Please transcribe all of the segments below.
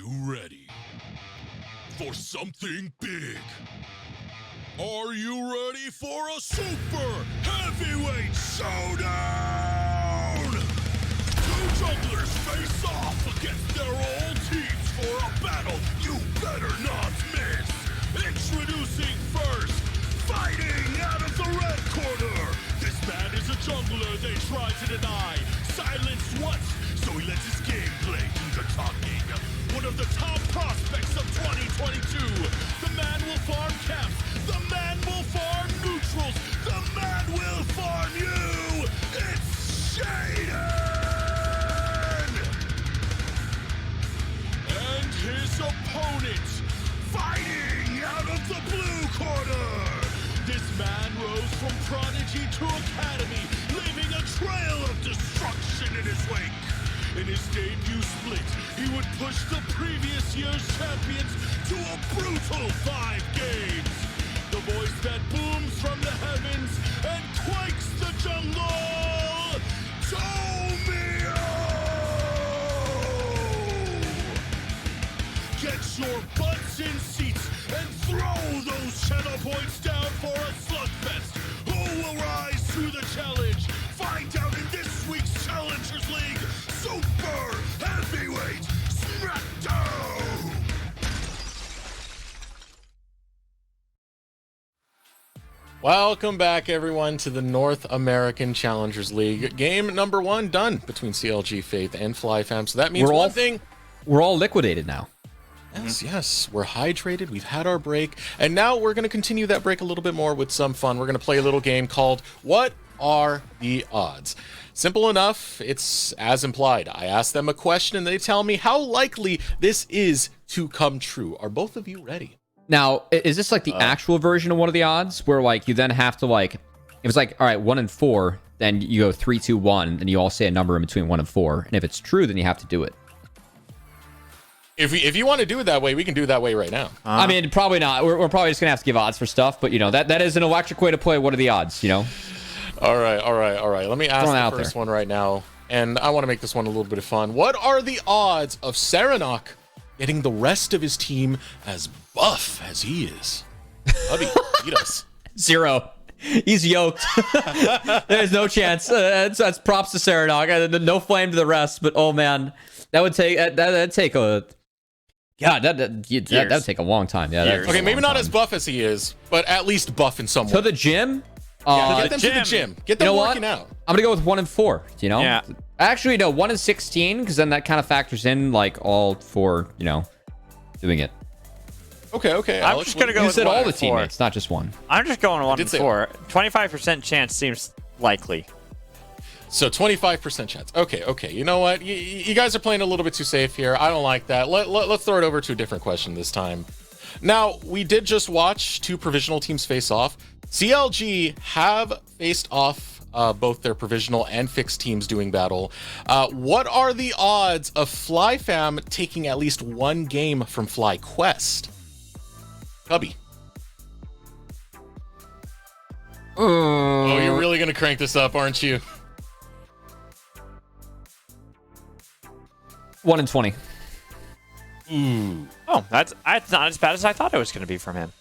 you ready for something big? Are you ready for a super heavyweight showdown? Two jugglers face off against their old teams for a battle you better not miss. Introducing first, fighting out of the red corner. This man is a jungler they try to deny. Silence once, so he lets his gameplay do the talking. One of the top prospects of 2022. The man will farm camps. The man will farm neutrals. The man will farm you. It's Shaden! And his opponent, fighting out of the blue corner. This man rose from prodigy to academy, leaving a trail of destruction in his wake. In his debut split, he would push the previous year's champions to a brutal 5 games. The voice that booms from the heavens and quakes the jungle, Tomio! Get your butts in seats and throw those channel points down for a slugfest. Who will rise to the challenge? Find out in this week's Challengers League Super Heavyweight Smackdown! Welcome back, everyone, to the North American Challengers League. Game number 1 done between CLG Faith and FLYF. So that means we're all liquidated now. Yes, we're hydrated, we've had our break, and now we're going to continue that break a little bit more with some fun. We're going to play a little game called What Are the Odds? Simple enough, it's as implied. I ask them a question and they tell me how likely this is to come true. Are both of you ready? Now, is this like the actual version of one of the odds where like you then have to like, if it's like, all right, 1 and 4, then you go 3, 2, 1, and you all say a number in between 1 and 4. And if it's true, then you have to do it. If you want to do it that way, we can do it that way right now. I mean, probably not. We're probably just going to have to give odds for stuff. But, you know, that is an electric way to play. What are the odds, you know? All right. Let me ask the first one right now. And I want to make this one a little bit of fun. What are the odds of Serenok getting the rest of his team as buff as he is? Hubby, beat us. 0. He's yoked. There's no chance. That's props to Serenok. No flame to the rest. But, oh, man, that would take that'd take a... God, that would take a long time. Yeah. Okay, maybe not as buff as he is, but at least buff in some way. To the gym? Get them to the gym. Get them working out. I'm going to go with 1 and 4, you know? Yeah. Actually, no, 1 and 16, because then that kind of factors in, like, all 4, you know, doing it. Okay. I'm just going to go you with said 1 all the and 4. teammates, not just one. I'm just going 1 and 4. 25% chance seems likely. So 25% chance. Okay. You know what? You guys are playing a little bit too safe here. I don't like that. Let's throw it over to a different question this time. Now, we did just watch 2 provisional teams face off. CLG have faced off both their provisional and fixed teams doing battle. What are the odds of FlyFam taking at least 1 game from FlyQuest? Cubby. Oh, you're really going to crank this up, aren't you? 1 and 20. Oh, that's not as bad as I thought it was going to be from him.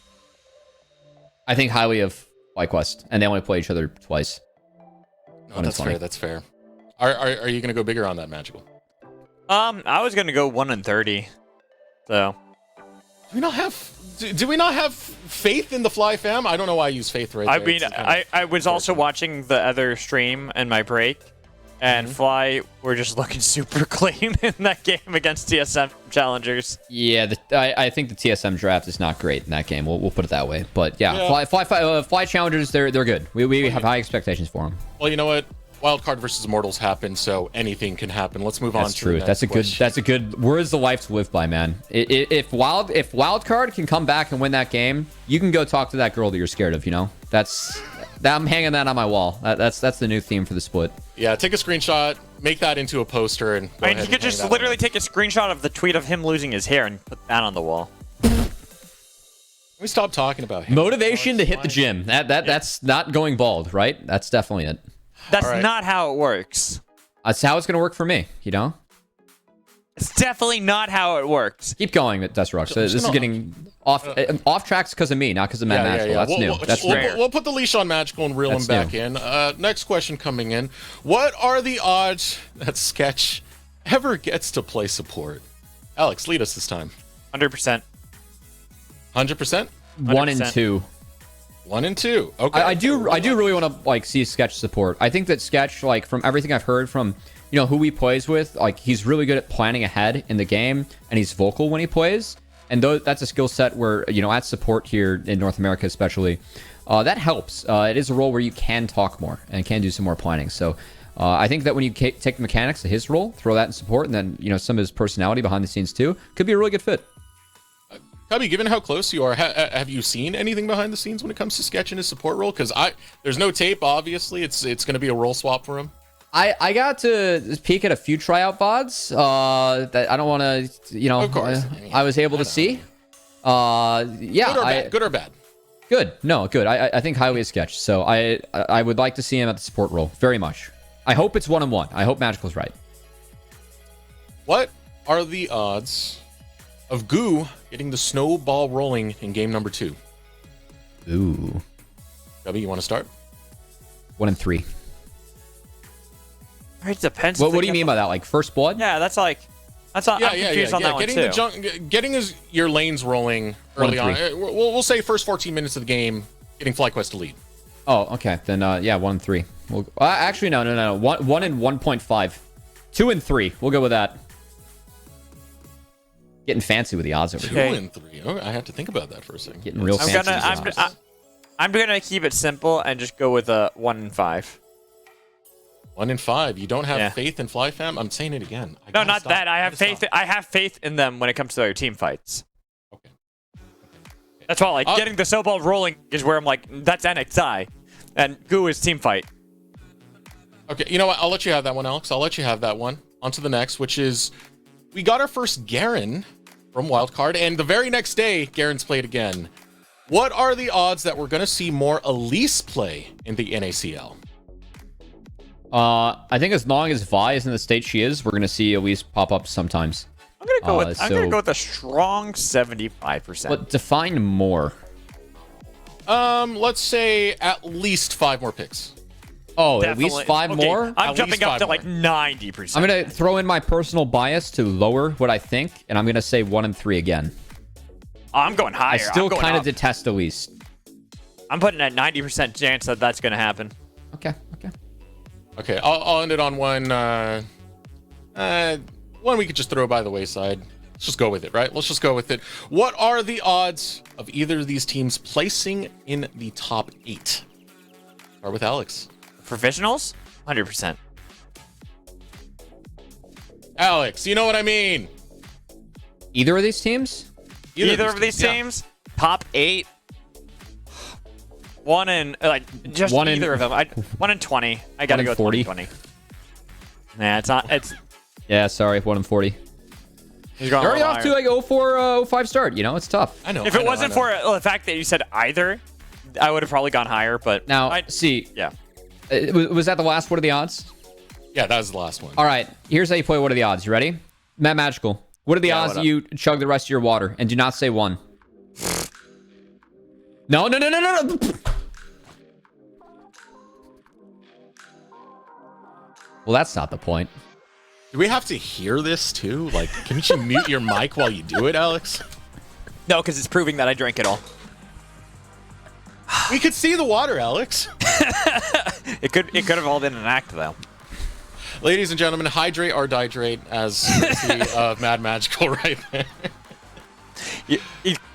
I think highly of FlyQuest, and they only play each other twice. No, that's fair. Are you going to go bigger on that, Magical? I was going to go 1 and 30. So, do we not have faith in the Fly fam? I don't know why I use faith right there. I mean, I was also watching the other stream in my break, and Fly were just looking super clean in that game against TSM Challengers. Yeah, I think the TSM draft is not great in that game. We'll put it that way. But yeah. Fly Challengers, they're good. We have high expectations for them. Well, you know what? Wildcard versus Immortals happened, so anything can happen. Let's move on. That's true. That's a good. Words the life to live by, man. If Wildcard can come back and win that game, you can go talk to that girl that you're scared of. You know, I'm hanging that on my wall. That's the new theme for the split. Yeah, take a screenshot, make that into a poster, and I mean, you could just literally take a screenshot of the tweet of him losing his hair and put that on the wall. Can we stop talking about him? Motivation to hit the gym. That's not going bald, right? That's definitely it. That's not how it works. That's how it's going to work for me, you know? That's definitely not how it works. Keep going, Destruct. This is getting off tracks because of me, not because of Mad Magical. That's new. That's rare. We'll put the leash on Magical and reel him back in. Next question coming in. What are the odds that Sketch ever gets to play support? Alex, lead us this time. 100%. 100%? 1 and 2. 1 and 2. Okay. I do really want to like see Sketch support. I think that Sketch, like from everything I've heard from who he plays with, like he's really good at planning ahead in the game, and he's vocal when he plays. And that's a skill set where at support here in North America especially, that helps. It is a role where you can talk more and can do some more planning. So I think that when you take the mechanics of his role, throw that in support, and then some of his personality behind the scenes too, could be a really good fit. Cubby, given how close you are, have you seen anything behind the scenes when it comes to Sketch in his support role? Because there's no tape, obviously. It's going to be a role swap for him. I got to peek at a few tryout VODs that I don't want to, Of course. I was able to see. Yeah. Good or bad? Good. No, good. I think highly of Sketch. So I would like to see him at the support role very much. I hope it's 1-1. I hope Magical's right. What are the odds of Goo getting the snowball rolling in game number 2? Ooh. Gubby, you want to start? 1 and 3. It depends. What do you mean by that? Like first blood? Yeah, that's all. I'm confused on that one too. Getting your lanes rolling early on. We'll say first 14 minutes of the game, getting FlyQuest to lead. Oh, okay. Then 1 and 3. Actually, no. 1 and 1.5. 2 and 3. We'll go with that. Getting fancy with the odds over here. 2 and 3. Okay, I have to think about that for a second. Getting real fancy. I'm gonna keep it simple and just go with a 1 and 5. 1 and 5. You don't have faith in FlyFam? I'm saying it again. No, not that. I have faith. I have faith in them when it comes to their team fights. Okay. That's why, getting the snowball rolling is where I'm like, that's NXI, and Goo is team fight. Okay, you know what? I'll let you have that one, Alex. I'll let you have that one. On to the next, which is we got our first Garen from Wildcard, and the very next day, Garen's played again. What are the odds that we're going to see more Elise play in the NACL? I think as long as Vi is in the state she is, we're going to see Elise pop up sometimes. I'm going to go with a strong 75%. But define more. Let's say at least 5 more picks. Oh, definitely. At least 5 more? I'm jumping up to like 90%. I'm going to throw in my personal bias to lower what I think, and I'm going to say 1 and 3 again. I'm going higher. I still kind of detest Elise. I'm putting a 90% chance that that's going to happen. Okay, I'll end it on one we could just throw by the wayside. Let's just go with it, right? Let's just go with it. What are the odds of either of these teams placing in the top 8? Start with Alex. Professionals? 100%. Alex, you know what I mean. Either of these teams? Either of these teams? Top 8? 1 in just either of them. 1 in 20. I gotta go 40. 20. Nah, it's not. It's yeah. Sorry, 1 in 40. You're already off to like 0-4-0-5 start. It's tough. I know. If it wasn't for the fact that you said either, I would have probably gone higher. But now, yeah. Was that the last? What are the odds? Yeah, that was the last one. All right. Here's how you play. What are the odds? You ready? Matt Magical. What are the odds that you chug the rest of your water and do not say 1? No. Well, that's not the point. Do we have to hear this too? Like, can't you mute your mic while you do it, Alex? No, because it's proving that I drank it all. We could see the water, Alex. It could have all been an act, though. Ladies and gentlemen, hydrate or dihydrate, as Mad Magical right there.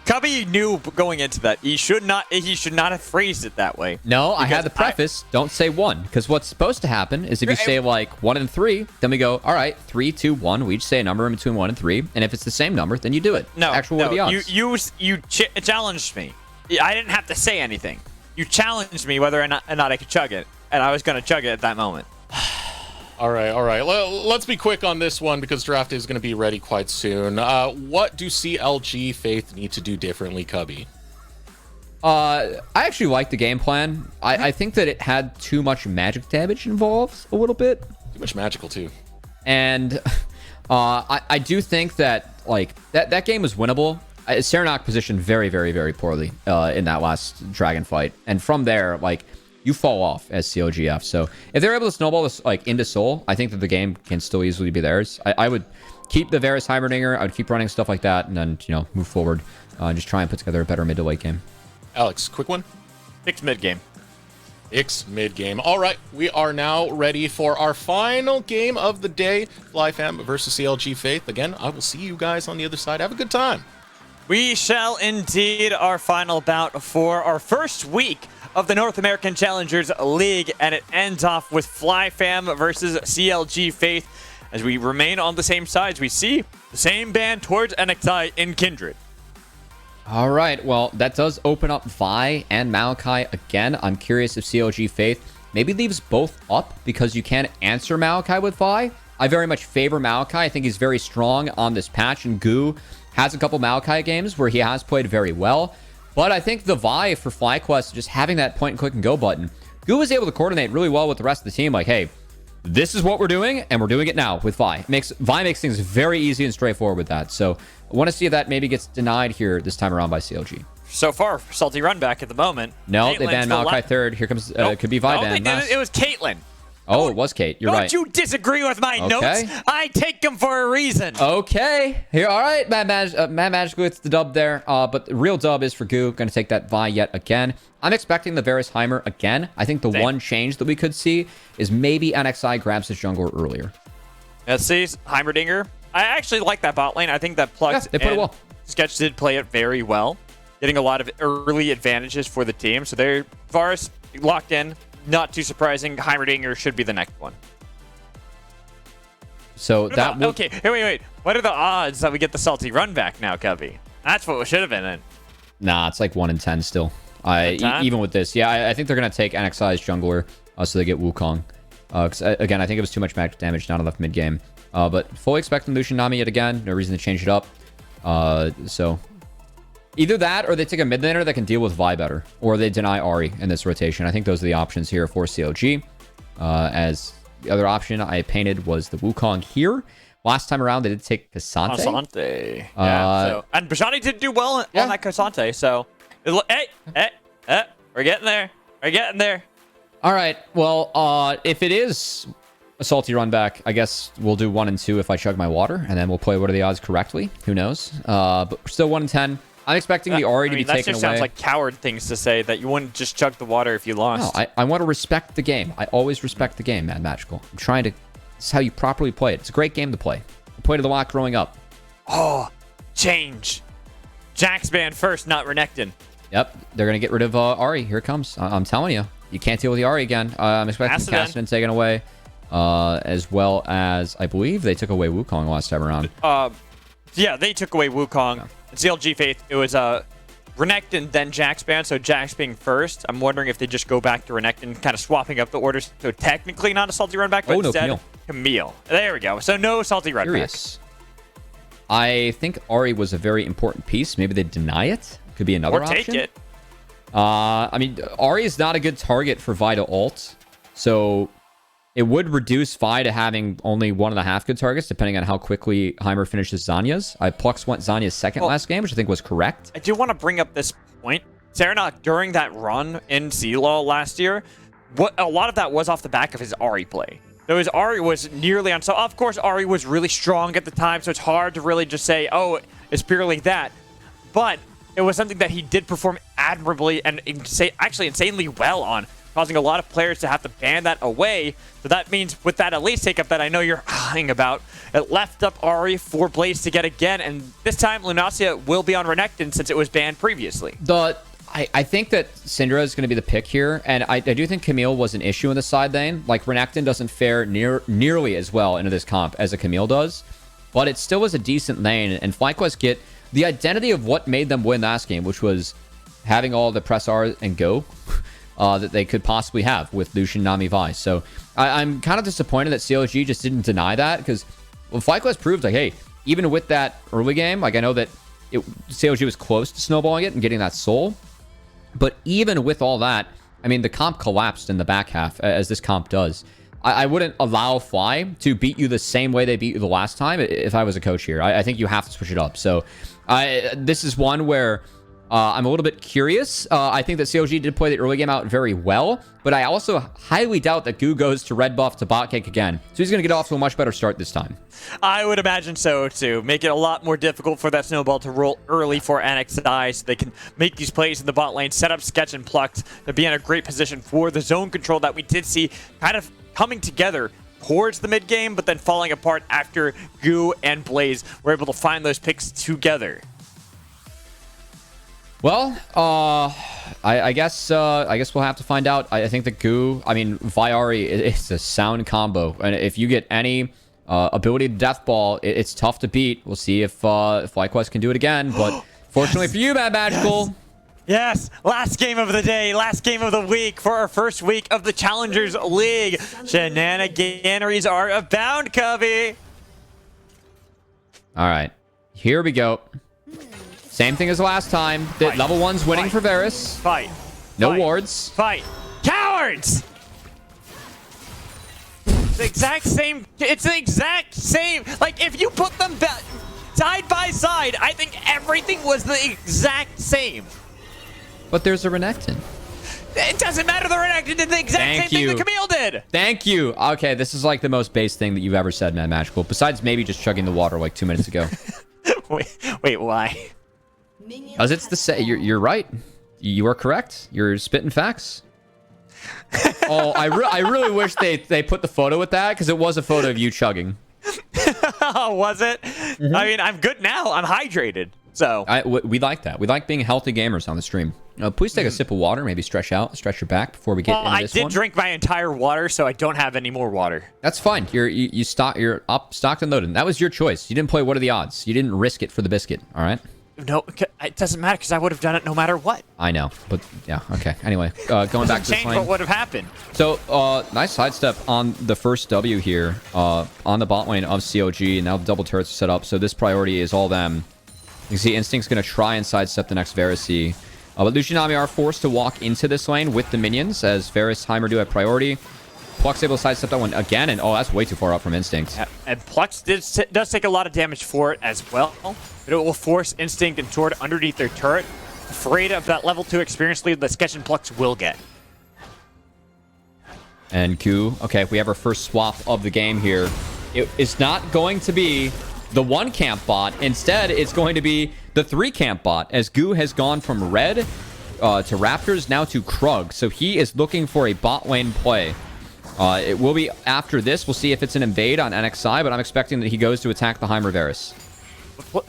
Cubby knew going into that he should not have phrased it that way. No, I had the preface. Don't say 1, because what's supposed to happen is if you say like 1 and 3, then we go, all right, 3, 2, 1. We each say a number in between 1 and 3, and if it's the same number, then you do it. No, what are the odds? You challenged me. I didn't have to say anything. You challenged me whether or not I could chug it, and I was going to chug it at that moment. All right. Let's be quick on this one because draft day is going to be ready quite soon. What do CLG Faith need to do differently, Cubby? I actually like the game plan. I think that it had too much magic damage involved a little bit. Too much magical, too. And I do think that like that game was winnable. Serenok positioned very, very, very poorly in that last dragon fight, and from there, like, you fall off as CLGF. So if they're able to snowball this like into Soul, I think that the game can still easily be theirs. I would keep the Varus Heimerdinger. I would keep running stuff like that, and then move forward. Just try and put together a better mid to late game. Alex, quick one. Fixed mid game. Mid game. All right, we are now ready for our final game of the day, FlyFam versus CLG Faith. Again, I will see you guys on the other side. Have a good time. We shall indeed. Our final bout for our first week of the North American Challengers League, and it ends off with FlyFam versus CLG Faith. As we remain on the same sides, we see the same ban towards NXI in Kindred. All right, well, that does open up Vi and Maokai again. I'm curious if CLG Faith maybe leaves both up because you can't answer Maokai with Vi. I very much favor Maokai. I think he's very strong on this patch, and Gu has a couple Maokai games where he has played very well. But I think the Vi for FlyQuest, just having that point and click and go button, Gu was able to coordinate really well with the rest of the team. Like, hey, this is what we're doing, and we're doing it now with Vi. Vi makes things very easy and straightforward with that. So I want to see if that maybe gets denied here this time around by CLG. So far, Salty run back at the moment. No, they banned Maokai third. Here comes, could be Vi ban. It was Caitlyn. Oh, it was Kate. You're right. Don't you disagree with my notes? I take them for a reason. Okay. Here, all right. Mad Magic gets the dub there. But the real dub is for Gu. Going to take that Vi yet again. I'm expecting the Varus Heimer again. I think the one change that we could see is maybe NXI grabs his jungler earlier. Let's see. Heimerdinger. I actually like that bot lane. I think that Plux they put it well. Sketch did play it very well, getting a lot of early advantages for the team. So they're Varus locked in. Not too surprising. Heimerdinger should be the next one. So that will... Okay, hey, wait. What are the odds that we get the Salty run back now, Cubby? That's what it should have been in. Nah, it's like 1 in 10 still. Even with this. Yeah, I think they're going to take NXI's jungler so they get Wukong. Again, I think it was too much magic damage, not enough mid-game. But fully expecting Lucian Nami yet again. No reason to change it up. So... either that or they take a mid laner that can deal with Vi better. Or they deny Ahri in this rotation. I think those are the options here for CLG. As the other option I painted was the Wukong here. Last time around, they did take Cassante. And Bajani did do well on that Cassante. So, we're getting there. We're getting there. All right. Well, if it is a Salty run back, I guess we'll do 1 and 2 if I chug my water. And then we'll play what are the odds correctly. Who knows? But still 1 in 10. I'm expecting the Ahri to be taken away. That just sounds like coward things to say, that you wouldn't just chug the water if you lost. No, I want to respect the game. I always respect the game, Mad Magical. I'm trying to... this is how you properly play it. It's a great game to play. I played it a lot growing up. Oh, change. Jax ban first, not Renekton. Yep, they're going to get rid of Ahri. Here it comes. I'm telling you. You can't deal with the Ahri again. I'm expecting Cassidy taken away. As well as, I believe, they took away Wukong last time around. Yeah, they took away Wukong. Yeah. CLG Faith, it was Renekton, then Jax ban, so Jax being first. I'm wondering if they just go back to Renekton, kind of swapping up the orders. So technically not a Salty run back, but instead Camille. There we go. So no Salty run back. I think Ahri was a very important piece. Maybe they deny it. Could be another option. Or take it. I mean, Ahri is not a good target for Vi to ult. So it would reduce Vi to having only 1.5 good targets, depending on how quickly Heimer finishes Zanya's. Plux went Zanya's second last game, which I think was correct. I do want to bring up this point. Serenok, during that run in CLOL last year, a lot of that was off the back of his Ahri play. Ahri was nearly on... So, of course, Ahri was really strong at the time, so it's hard to really just say, oh, it's purely that. But it was something that he did perform admirably and actually insanely well on, causing a lot of players to have to ban that away. So that means with that Elise take-up that I know you're eyeing about, it left up Ahri for Blaze to get again, and this time Lunacia will be on Renekton since it was banned previously. I think that Syndra is going to be the pick here, and I do think Camille was an issue in the side lane. Like, Renekton doesn't fare nearly as well into this comp as a Camille does, but it still was a decent lane, and FlyQuest get the identity of what made them win last game, which was having all the press R and go that they could possibly have with Lucian, Nami, Vi. So I'm kind of disappointed that CLG just didn't deny that, because FlyQuest proved, like, hey, even with that early game, like, I know that CLG was close to snowballing it and getting that soul, but even with all that, I mean, the comp collapsed in the back half, as this comp does. I wouldn't allow Fly to beat you the same way they beat you the last time if I was a coach here. I think you have to switch it up. So this is one where I'm a little bit curious. I think that CLG did play the early game out very well, but I also highly doubt that Goo goes to red buff to bot cake again. So he's going to get off to a much better start this time. I would imagine so, too. Make it a lot more difficult for that snowball to roll early for NXI so they can make these plays in the bot lane, set up Sketch and Plucked to be in a great position for the zone control that we did see kind of coming together towards the mid game, but then falling apart after Goo and Blaze were able to find those picks together. Well, I guess we'll have to find out. I think the Goo, I mean, Viari, it's a sound combo, and if you get any ability to death ball, it's tough to beat. We'll see if FlyQuest can do it again, but fortunately for you, Mad Magical. Yes, last game of the day, last game of the week for our first week of the Challengers League. Shenaniganeries are abound, Cubby. All right, here we go. Same thing as last time. The level 1's winning for Varus. Fight. No wards. Fight. Cowards! The exact same. It's the exact same. Like, if you put them side by side, I think everything was the exact same. But there's a Renekton. It doesn't matter. The Renekton did the exact same thing that Camille did. Thank you. Okay, this is like the most base thing that you've ever said, Mad Magical. Besides maybe just chugging the water like 2 minutes ago. wait, why? Because it's the same. You're right. You are correct. You're spitting facts. Oh, I really wish they put the photo with that, because it was a photo of you chugging. Was it? Mm-hmm. I mean, I'm good now. I'm hydrated. So we like that. We like being healthy gamers on the stream. Please take a sip of water. Maybe stretch your back before we get into this one. I did drink my entire water, so I don't have any more water. That's fine. You're up, stocked and loaded. That was your choice. You didn't play What Are the Odds. You didn't risk it for the biscuit. All right. No, it doesn't matter because I would have done it no matter what. I know, but yeah, okay. Anyway, going back to this lane. What would have happened? So, nice sidestep on the first W here, on the bot lane of CLG. Now the double turrets are set up, so this priority is all them. You can see Instinct's going to try and sidestep the next Varus. But Lucian and Ami are forced to walk into this lane with the minions, as Varus, Heimer do have priority. Pluck's able to sidestep that one again, and that's way too far up from Instinct. Yeah, and Pluck's does take a lot of damage for it as well, but it will force Instinct and Sword underneath their turret, afraid of that level 2 experience lead that Sketch and Pluck's will get. And Q, okay, we have our first swap of the game here. It is not going to be the 1 camp bot. Instead, it's going to be the 3 camp bot, as Goo has gone from red to Raptors, now to Krug. So he is looking for a bot lane play. It will be after this. We'll see if it's an invade on NXI, but I'm expecting that he goes to attack the Heimer Varus.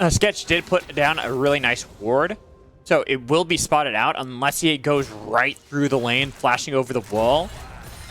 Sketch did put down a really nice ward, so it will be spotted out unless he goes right through the lane, flashing over the wall.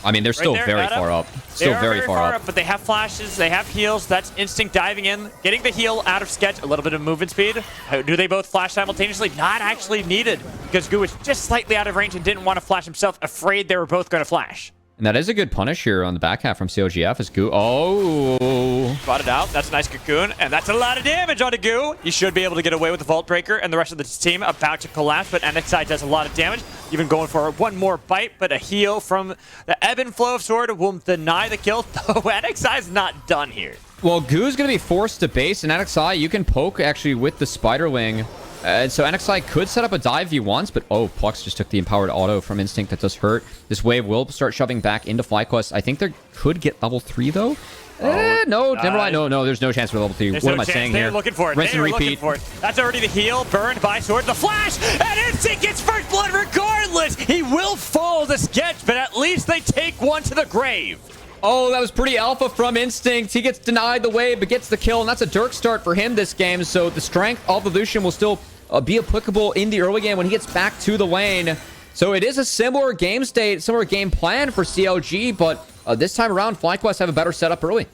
I mean, they're still very far up. Still very far up. But they have flashes, they have heals. That's Instinct diving in, getting the heal out of Sketch, a little bit of movement speed. Do they both flash simultaneously? Not actually needed, because Goo was just slightly out of range and didn't want to flash himself, afraid they were both going to flash. And that is a good punish here on the back half from CLGF as Goo. Oh. Spotted out. That's a nice cocoon. And that's a lot of damage onto Goo. You should be able to get away with the Vault Breaker, and the rest of the team about to collapse. But NXI does a lot of damage. Even going for one more bite, but a heal from the ebb and flow of Sword will deny the kill. Though NXI's not done here. Well, Goo's going to be forced to base, and NXI, you can poke actually with the Spiderling. And so NXI could set up a dive if he wants, but Plux just took the empowered auto from Instinct. That does hurt. This wave will start shoving back into FlyQuest. I think they could get level 3 though. No, never mind. No, there's no chance for level 3. What am I saying here? They're looking for it. Rinse and Looking repeat. for it. That's already the heal. Burned by Sword. The flash! And Instinct gets first blood regardless! He will fall to Sketch, but at least they take one to the grave. Oh, that was pretty alpha from Instinct. He gets denied the wave, but gets the kill, and that's a Dirk start for him this game. So the strength of the Lucian will still be applicable in the early game when he gets back to the lane. So it is a similar game state, similar game plan for CLG, but this time around, FlyQuest have a better setup early.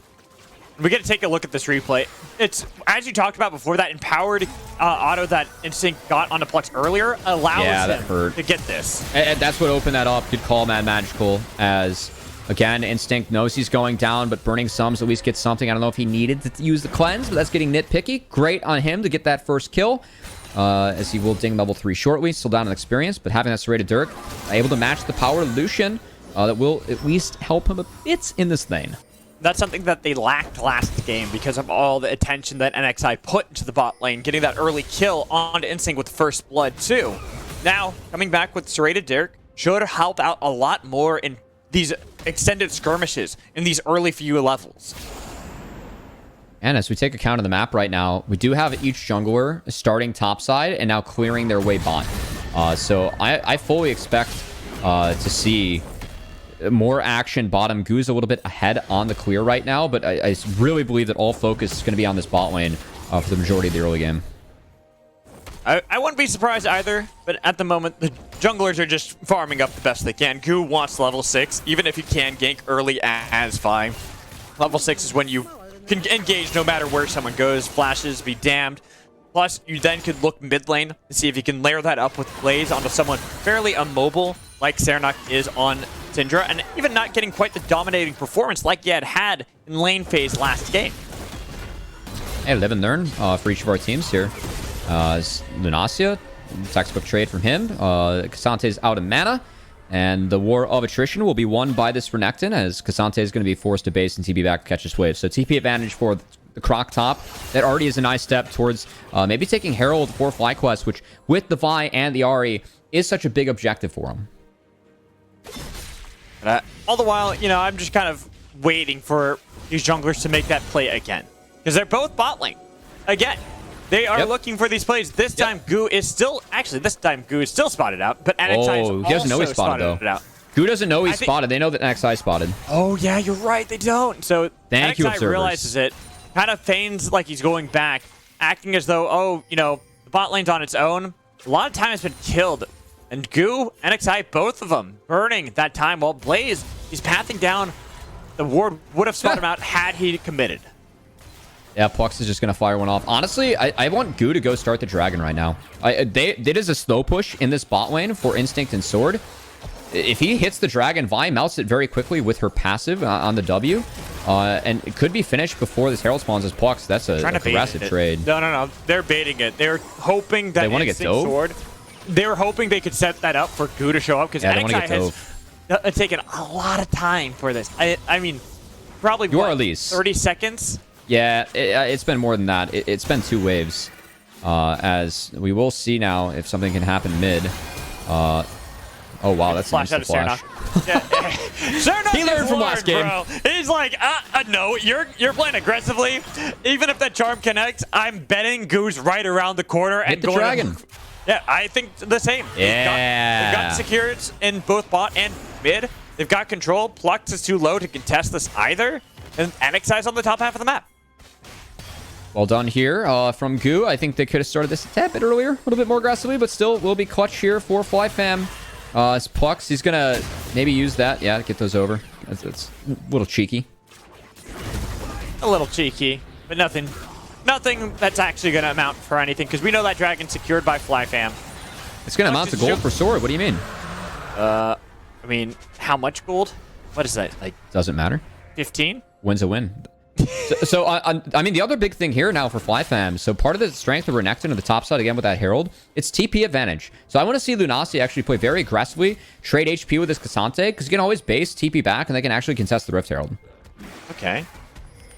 We got to take a look at this replay. It's, as you talked about before, that empowered auto that Instinct got onto Plux earlier allows him to get this. And that's what opened that up. Good call, Mad Magical, as again, Instinct knows he's going down, but Burning Sums at least gets something. I don't know if he needed to use the cleanse, but that's getting nitpicky. Great on him to get that first kill. As he will ding level 3 shortly. Still down in experience, but having that serrated Dirk, able to match the power of Lucian. that will at least help him a bit in this lane. That's something that they lacked last game because of all the attention that NXI put into the bot lane, getting that early kill onto Instinct with First Blood too. Now, coming back with Serrated Derek should help out a lot more in these extended skirmishes in these early few levels. And as we take account of the map right now, we do have each jungler starting topside and now clearing their way bot. So I fully expect to see more action bottom. Goo's a little bit ahead on the clear right now, but I really believe that all focus is going to be on this bot lane for the majority of the early game. I wouldn't be surprised either, but at the moment, the junglers are just farming up the best they can. Goo wants level 6, even if you can gank early as 5. Level 6 is when you can engage no matter where someone goes. Flashes be damned. Plus, you then could look mid lane to see if you can layer that up with Blaze onto someone fairly immobile, like Serenok is on Syndra, and even not getting quite the dominating performance like he had in lane phase last game. Hey, live and learn for each of our teams here. Lunacia, textbook trade from him. Casante's out of mana, and the war of attrition will be won by this Renekton, as Casante is going to be forced to base and TP back to catch this wave. So TP advantage for the Croc top. That already is a nice step towards maybe taking Herald for FlyQuest, which with the Vi and the Ahri is such a big objective for him. All the while, you know, I'm just kind of waiting for these junglers to make that play again. Because they're both bot lane. Again, they are looking for these plays. This time, Goo is still... Actually, this time, Goo is still spotted out. But NXI he doesn't know he's spotted, though. Goo doesn't know he's spotted. They know that NXI spotted. Oh, yeah, you're right. They don't. So Thank you, NXI observers. realizes it, kind of feigns like he's going back, acting as though, oh, you know, the bot lane's on its own. A lot of time has been killed. And Goo, NXI, both of them burning that time, while Blaze, he's pathing down. The ward would have spotted him out had he committed. Yeah, Pux is just going to fire one off. Honestly, I want Goo to go start the dragon right now. It is a slow push in this bot lane for Instinct and Sword. If he hits the dragon, Vi melts it very quickly with her passive on the W. And it could be finished before this Herald spawns as Pux. That's a aggressive trade. No. They're baiting it. They're hoping that they want to get dove? Sword... They were hoping they could set that up for Goo to show up, because NXI has taken a lot of time for this. I mean, probably at least 30 seconds? Yeah, it's been more than that. It's been 2 waves. As we will see now if something can happen mid. Oh, wow, that's flash a nice flash. Serenok He learned from last game. Bro. He's like, no, you're playing aggressively. Even if that charm connects, I'm betting Goo's right around the corner and Hit the going dragon. Yeah, I think the same. Yeah. They've got secures in both bot and mid. They've got control. Plux is too low to contest this either. And NXI's on the top half of the map. Well done here from Goo. I think they could have started this a tad bit earlier, a little bit more aggressively, but still will be clutch here for FlyFam. It's Plux. He's going to maybe use that. Yeah, to get those over. That's a little cheeky. A little cheeky, but nothing that's actually going to amount for anything, because we know that dragon's secured by FlyFam. It's going to amount to gold for Sword. What do you mean? I mean, how much gold? What is that, like? Doesn't matter. 15? Win's a win. I mean, the other big thing here now for FlyFam, so part of the strength of Renekton on the top side, again with that Herald, it's TP advantage. So I want to see Lunacia actually play very aggressively, trade HP with this Cassante, because you can always base TP back, and they can actually contest the Rift Herald. Okay.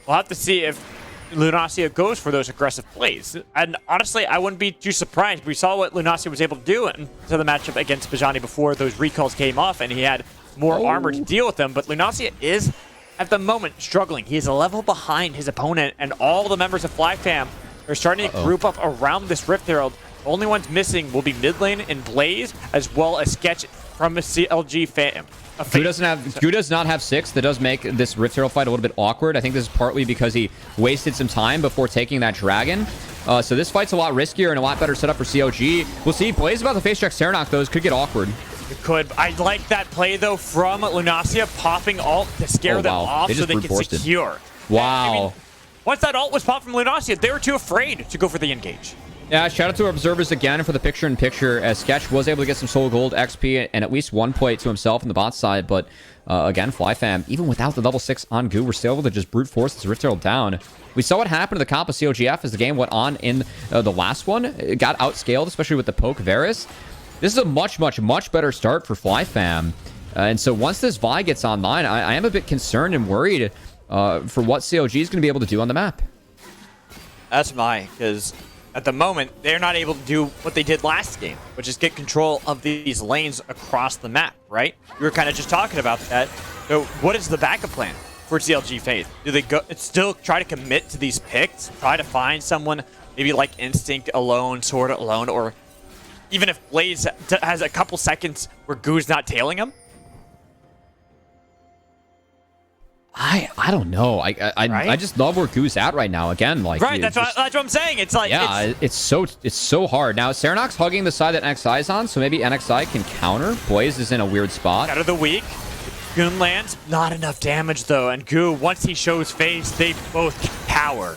We'll have to see if Lunacia goes for those aggressive plays. And honestly, I wouldn't be too surprised. We saw what Lunacia was able to do into the matchup against Bajani before those recalls came off, and he had more armor to deal with them. But Lunacia is, at the moment, struggling. He is a level behind his opponent, and all the members of FlyFam are starting to group up around this Rift Herald. The only ones missing will be mid lane and Blaze, as well as Sketch from the CLG Fam. Goo does not have 6. That does make this Rift Herald fight a little bit awkward. I think this is partly because he wasted some time before taking that dragon. So this fight's a lot riskier and a lot better setup for CLG. We'll see. Blaze about to face check Serenok, though. This could get awkward. It could. I like that play, though, from Lunacia popping ult to scare them off so they can secure. Wow. I mean, once that ult was popped from Lunacia, they were too afraid to go for the engage. Yeah, shout out to our observers again for the picture-in-picture, as Sketch was able to get some soul gold, XP, and at least 1 plate to himself on the bot side. But again, FlyFam, even without the level 6 on Goo, we're still able to just brute force this Rift Herald down. We saw what happened to the comp of CLGF as the game went on in the last one. It got outscaled, especially with the poke Varus. This is a much, much, much better start for FlyFam. And so once this Vi gets online, I am a bit concerned and worried for what CLG is going to be able to do on the map. That's because at the moment, they're not able to do what they did last game, which is get control of these lanes across the map, right? We were kind of just talking about that. So what is the backup plan for CLG Faith? Do they still try to commit to these picks, try to find someone maybe like Instinct alone, Sword alone, or even if Blaze has a couple seconds where Goo's not tailing him? I don't know. Right? I just love where Goo's at right now. Again, like Right, that's what I'm saying. It's like it's so hard. Now Serenok's hugging the side that NXI is on, so maybe NXI can counter. Blaze is in a weird spot. Out of the week. Goon lands, not enough damage though, and Goo, once he shows face, they both cower.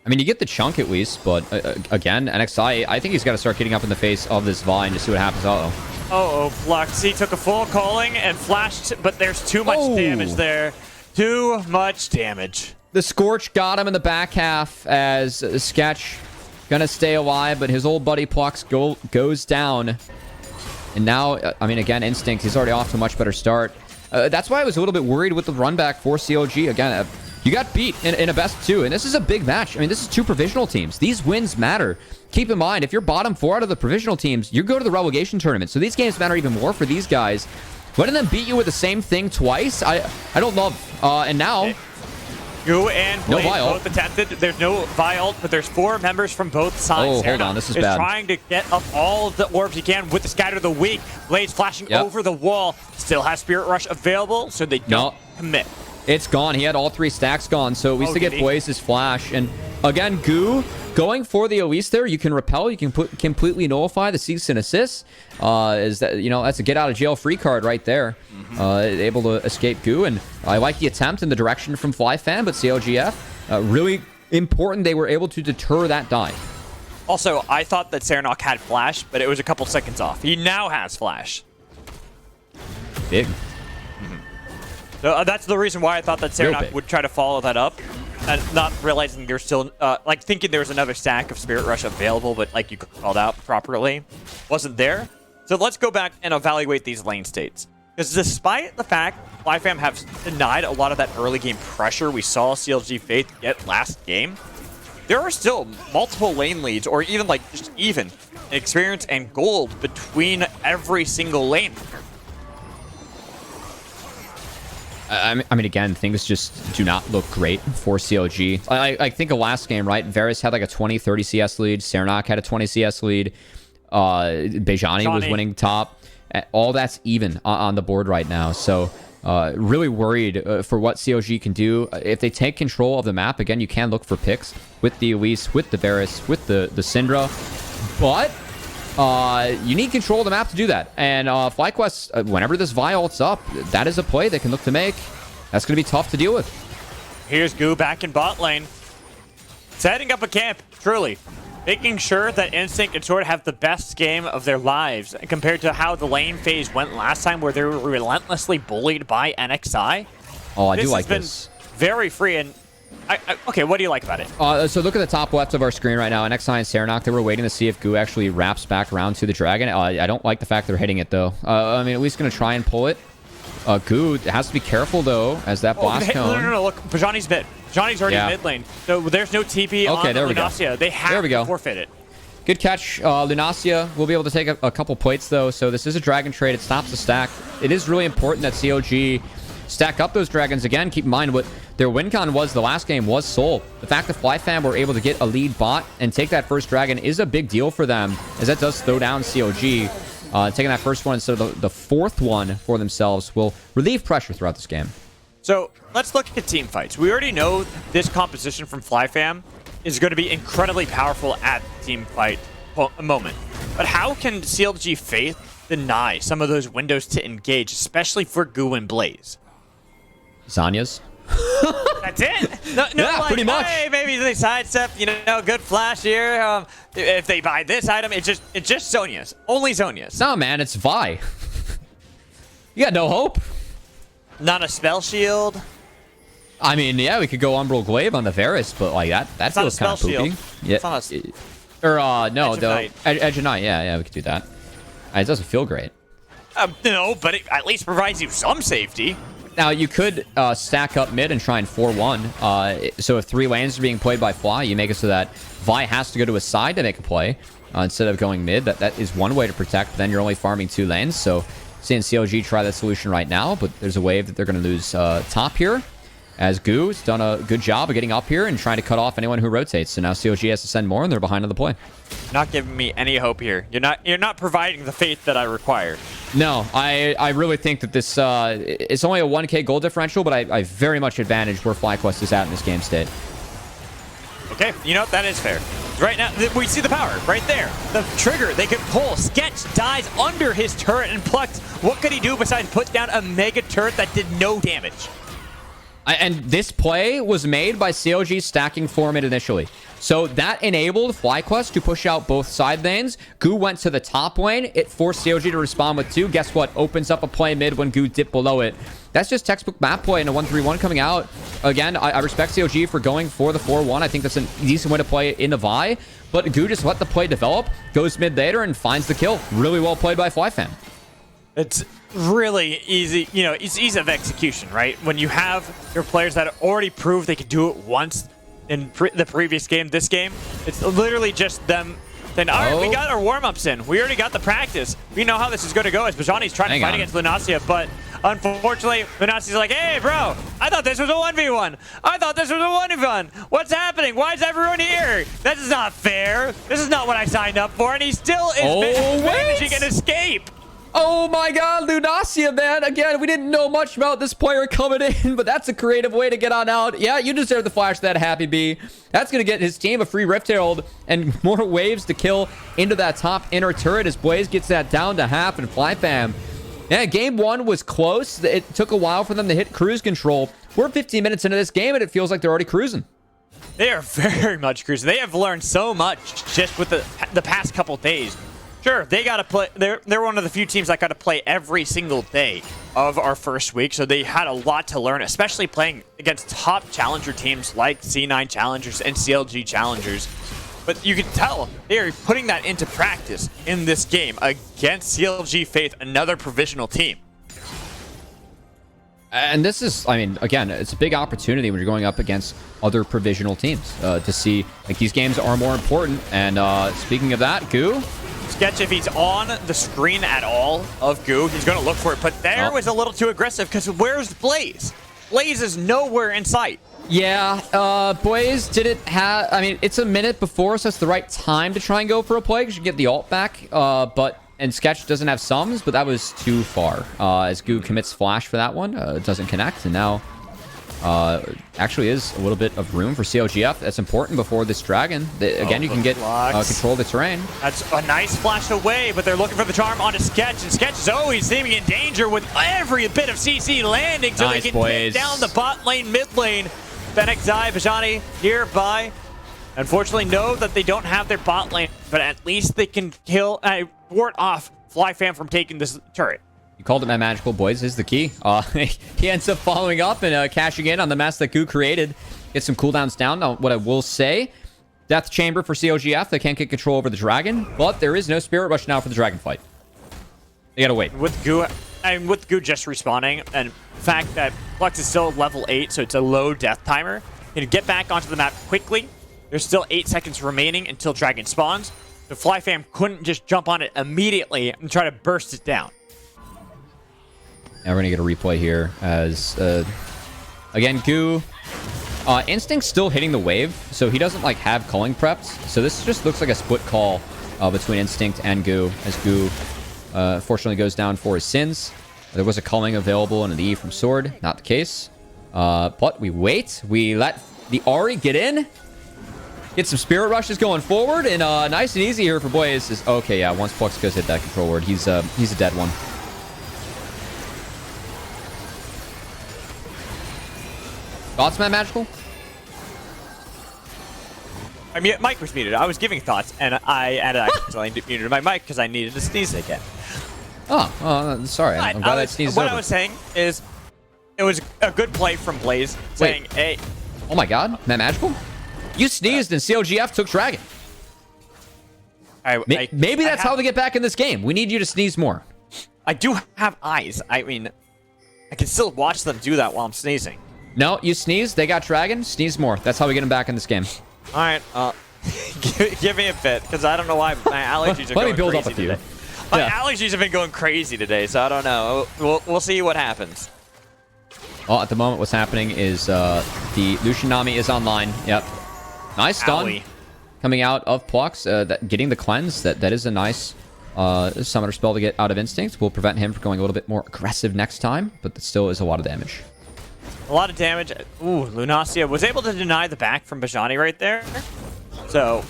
I mean, you get the chunk at least, but again, NXI, I think he's got to start getting up in the face of this Vine to see what happens. Uh-oh. Uh-oh, Flux. He took a full calling and flashed, but there's too much damage there. Too much damage. The Scorch got him in the back half as Sketch gonna stay alive, but his old buddy Plux goes down. And now, I mean, again, Instinct, he's already off to a much better start. That's why I was a little bit worried with the run back for CLG. Again, you got beat in a best of 2, and this is a big match. I mean, this is 2 provisional teams. These wins matter. Keep in mind, if you're bottom 4 out of the provisional teams, you go to the relegation tournament. So these games matter even more for these guys. Letting them beat you with the same thing twice, I don't love. And now, Goo and Blaze no both attempted. There's no Vi-ult, but there's 4 members from both sides. Oh, hold on, this is bad. Trying to get up all of the orbs he can with the Scatter of the Weak. Blaze flashing over the wall. Still has Spirit Rush available, so they don't commit. It's gone. He had all 3 stacks gone, so at least to get Blaze's flash. And again, Goo going for the Elise there. You can repel. You can completely nullify the cease and assist. Is that, that's a get out of jail free card right there. Able to escape Goo, and I like the attempt in the direction from FLYF, but CLGF really important. They were able to deter that dive. Also, I thought that Serenok had flash, but it was a couple seconds off. He now has flash. Big. So that's the reason why I thought that Serenok would try to follow that up, and not realizing there's still, thinking there was another stack of Spirit Rush available, but like you called out properly, wasn't there. So let's go back and evaluate these lane states. Because despite the fact FlyFam have denied a lot of that early game pressure we saw CLG Faith get last game, there are still multiple lane leads, or even just even experience and gold between every single lane. I mean, again, things just do not look great for CLG. I think of last game, right? Varus had like a 20-30 CS lead. Serenok had a 20 CS lead. Bejani was winning top. All that's even on the board right now. So really worried for what CLG can do. If they take control of the map, again, you can look for picks with the Elise, with the Varus, with the Syndra. But you need control of the map to do that. And FlyQuest, whenever this Vi-ult's up, that is a play they can look to make. That's going to be tough to deal with. Here's Goo back in bot lane. Setting up a camp, truly. Making sure that Instinct and Sword have the best game of their lives compared to how the lane phase went last time, where they were relentlessly bullied by NXI. Oh, I do like this. Very free, and okay, what do you like about it? So look at the top left of our screen right now. NXI and Serenok, they were waiting to see if Goo actually wraps back around to the Dragon. I don't like the fact they're hitting it, though. I mean, at least going to try and pull it. Goo has to be careful, though, as that blast cone. No, look, Bajani's mid. Bajani's already mid lane, so there's no TP on Lunacia. They have to forfeit it. Good catch. Lunacia will be able to take a couple plates, though, so this is a Dragon trade. It stops the stack. It is really important that CLG stack up those Dragons. Again, keep in mind what their win con was the last game was Soul. The fact that FlyFam were able to get a lead bot and take that first Dragon is a big deal for them, as that does slow down CLG. Taking that first one instead of the fourth one for themselves will relieve pressure throughout this game. So let's look at team fights. We already know this composition from FlyFam is going to be incredibly powerful at the team fight moment. But how can CLG Faith deny some of those windows to engage, especially for Goo and Blaze? Zanya's. That's it. No, yeah, pretty much. Hey, maybe they sidestep. Good flash here. If they buy this item, it's just Zhonya's. Only Zhonya's. No, man, it's Vi. You got no hope. Not a spell shield. I mean, yeah, we could go Umbral Glaive on the Varus, but like that feels kind of poopy. Yeah. No, Edge of Night. Yeah, we could do that. It doesn't feel great. No, but it at least provides you some safety. Now, you could stack up mid and try and 4-1. So if 3 lanes are being played by Fly, you make it so that Vi has to go to his side to make a play instead of going mid. That is one way to protect, but then you're only farming 2 lanes. So seeing CLG try that solution right now, but there's a wave that they're going to lose top here, as Goo's done a good job of getting up here and trying to cut off anyone who rotates. So now CLG has to send more, and they're behind on the play. Not giving me any hope here. You're not providing the faith that I require. No, I really think that this it's only a 1k goal differential, but I very much advantage where FlyQuest is at in this game state. Okay, you know what? That is fair. Right now, we see the power right there. The trigger they could pull. Sketch dies under his turret and plucked. What could he do besides put down a mega turret that did no damage? And this play was made by CLG stacking 4 mid initially. So that enabled FlyQuest to push out both side lanes. Goo went to the top lane. It forced CLG to respond with 2. Guess what? Opens up a play mid when Goo dipped below it. That's just textbook map play and a 1-3-1 coming out. Again, I respect CLG for going for the 4-1. I think that's a decent way to play in the Vi. But Goo just let the play develop, goes mid later, and finds the kill. Really well played by FlyFam. It's really easy, you know, it's ease of execution, right? When you have your players that already proved they could do it once in the previous game, this game, it's literally just them saying, all right, we got our warm-ups in. We already got the practice. We know how this is going to go as Bajani's trying to fight against Lunacia, but unfortunately, Lunacia's like, hey, bro, I thought this was a 1v1. I thought this was a 1v1. What's happening? Why is everyone here? This is not fair. This is not what I signed up for, and he still is managing an escape. Oh my god, Lunacia, man. Again, we didn't know much about this player coming in, but that's a creative way to get on out. Yeah, you deserve the flash that Happy Bee. That's going to get his team a free Rift Herald and more waves to kill into that top inner turret as Blaze gets that down to half and FlyFam. Yeah, game 1 was close. It took a while for them to hit cruise control. We're 15 minutes into this game, and it feels like they're already cruising. They are very much cruising. They have learned so much just with the past couple days. Sure, they got to play. They're one of the few teams that got to play every single day of our first week, so they had a lot to learn, especially playing against top challenger teams like C9 Challengers and CLG Challengers. But you can tell they are putting that into practice in this game against CLG Faith, another provisional team. And this is, I mean, again, it's a big opportunity when you're going up against other provisional teams to see, like, these games are more important. And speaking of that, Goo. Sketch, if he's on the screen at all of Goo, he's going to look for it. But there was a little too aggressive because where's Blaze? Blaze is nowhere in sight. Yeah, Blaze didn't have... I mean, it's a minute before, so it's the right time to try and go for a play because you get the ult back. And Sketch doesn't have sums, but that was too far. As Goo commits flash for that one, it doesn't connect, and now... actually is a little bit of room for CLGF. That's important before this dragon. Again, you can get control of the terrain. That's a nice flash away, but they're looking for the charm onto Sketch, and Sketch is always seeming in danger with every bit of CC landing, so they can get down the bot lane, mid lane. Fennec, Zai, Bajani nearby. Unfortunately, know that they don't have their bot lane, but at least they can kill, ward off FlyFam from taking this turret. You called it my magical, boys. This is the key. He ends up following up and cashing in on the mess that Goo created. Get some cooldowns down. Now, what I will say, Death Chamber for CLGF. They can't get control over the dragon, but there is no Spirit Rush now for the dragon fight. They gotta wait. With Goo just respawning, and the fact that Flux is still level 8, so it's a low death timer. You can get back onto the map quickly. There's still 8 seconds remaining until dragon spawns. The FlyFam couldn't just jump on it immediately and try to burst it down. Now we're going to get a replay here as, again, Goo. Instinct's still hitting the wave, so he doesn't, like, have culling prepped. So this just looks like a split call between Instinct and Goo, as Goo, fortunately, goes down for his sins. There was a culling available and an E from Sword. Not the case. But we wait. We let the Ahri get in. Get some Spirit Rushes going forward, and nice and easy here for Blaze. Is okay, yeah, once Flux goes hit that control word, he's a dead one. Thoughts, man, Magical? I mean, mic was muted. I was giving thoughts, and I accidentally muted my mic because I needed to sneeze again. Oh, sorry. I'm glad that sneezed over. What I was saying is, it was a good play from Blaze, saying, hey. Oh my god, Matt Magical? You sneezed and CLGF took Dragon. Maybe that's how they get back in this game. We need you to sneeze more. I do have eyes. I mean, I can still watch them do that while I'm sneezing. No, you sneeze, they got dragon, sneeze more. That's how we get them back in this game. All right, give me a bit, because I don't know why my allergies are Let me going build crazy up with you. today. My Yeah. allergies have been going crazy today, so I don't know. We'll see what happens. Well, at the moment, what's happening is the Lucianami is online. Yep. Nice stun Owie. coming out of Plux. Getting the cleanse, that is a nice summoner spell to get out of Instinct. Will prevent him from going a little bit more aggressive next time, but that still is a lot of damage. A lot of damage. Ooh, Lunacia was able to deny the back from Bajani right there. So,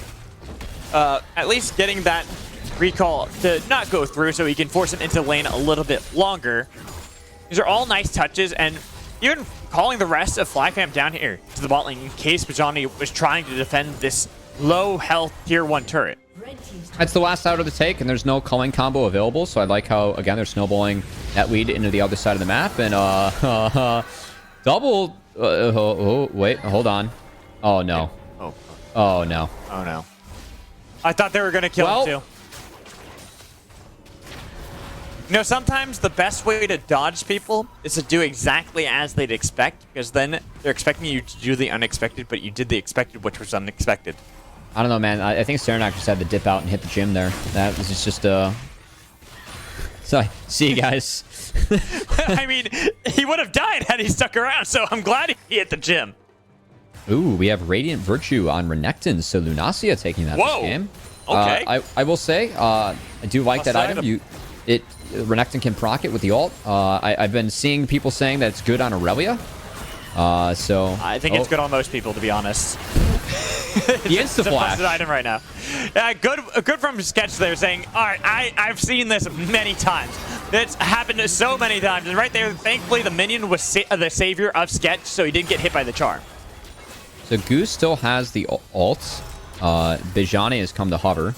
at least getting that recall to not go through so he can force him into lane a little bit longer. These are all nice touches, and even calling the rest of FlyFam down here to the bot lane in case Bajani was trying to defend this low health tier 1 turret. That's the last out of the take, and there's no culling combo available, so I like how, again, they're snowballing that lead into the other side of the map, and double... wait, hold on. Oh, no. Oh, no. Oh, no. I thought they were going to kill him, too. You know, sometimes the best way to dodge people is to do exactly as they'd expect, because then they're expecting you to do the unexpected, but you did the expected, which was unexpected. I don't know, man. I think Serenak just had to dip out and hit the gym there. That was just So, see you guys. I mean, he would have died had he stuck around, so I'm glad he hit the gym. Ooh, we have Radiant Virtue on Renekton, so Lunacia taking that this game. Okay. I will say, I do like that item. Renekton can proc it with the ult. I've been seeing people saying that it's good on Aurelia. So I think it's good on most people, to be honest. The insta flash. It's a item right now. Good from Sketch there, saying, all right, I've seen this many times. It's happened so many times, and right there, thankfully, the minion was the savior of Sketch, so he didn't get hit by the charm. So Goose still has the ult. Bijani has come to hover.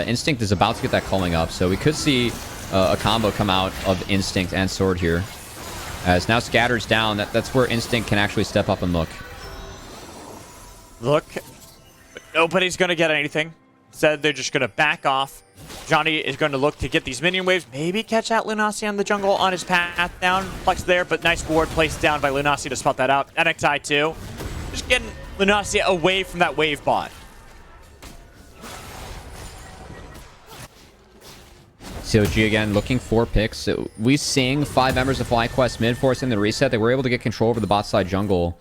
Instinct is about to get that culling up, so we could see a combo come out of Instinct and Sword here. As now Scatter's down, that's where Instinct can actually step up and look. Look, but nobody's going to get anything. Instead, they're just going to back off. Johnny is going to look to get these minion waves, maybe catch out Lunacia in the jungle on his path down. Flex there, but nice ward placed down by Lunacia to spot that out. NXI too. Just getting Lunacia away from that wave bot. CLG again looking for picks. So we seeing 5 members of FlyQuest mid forcing the reset. They were able to get control over the bot side jungle.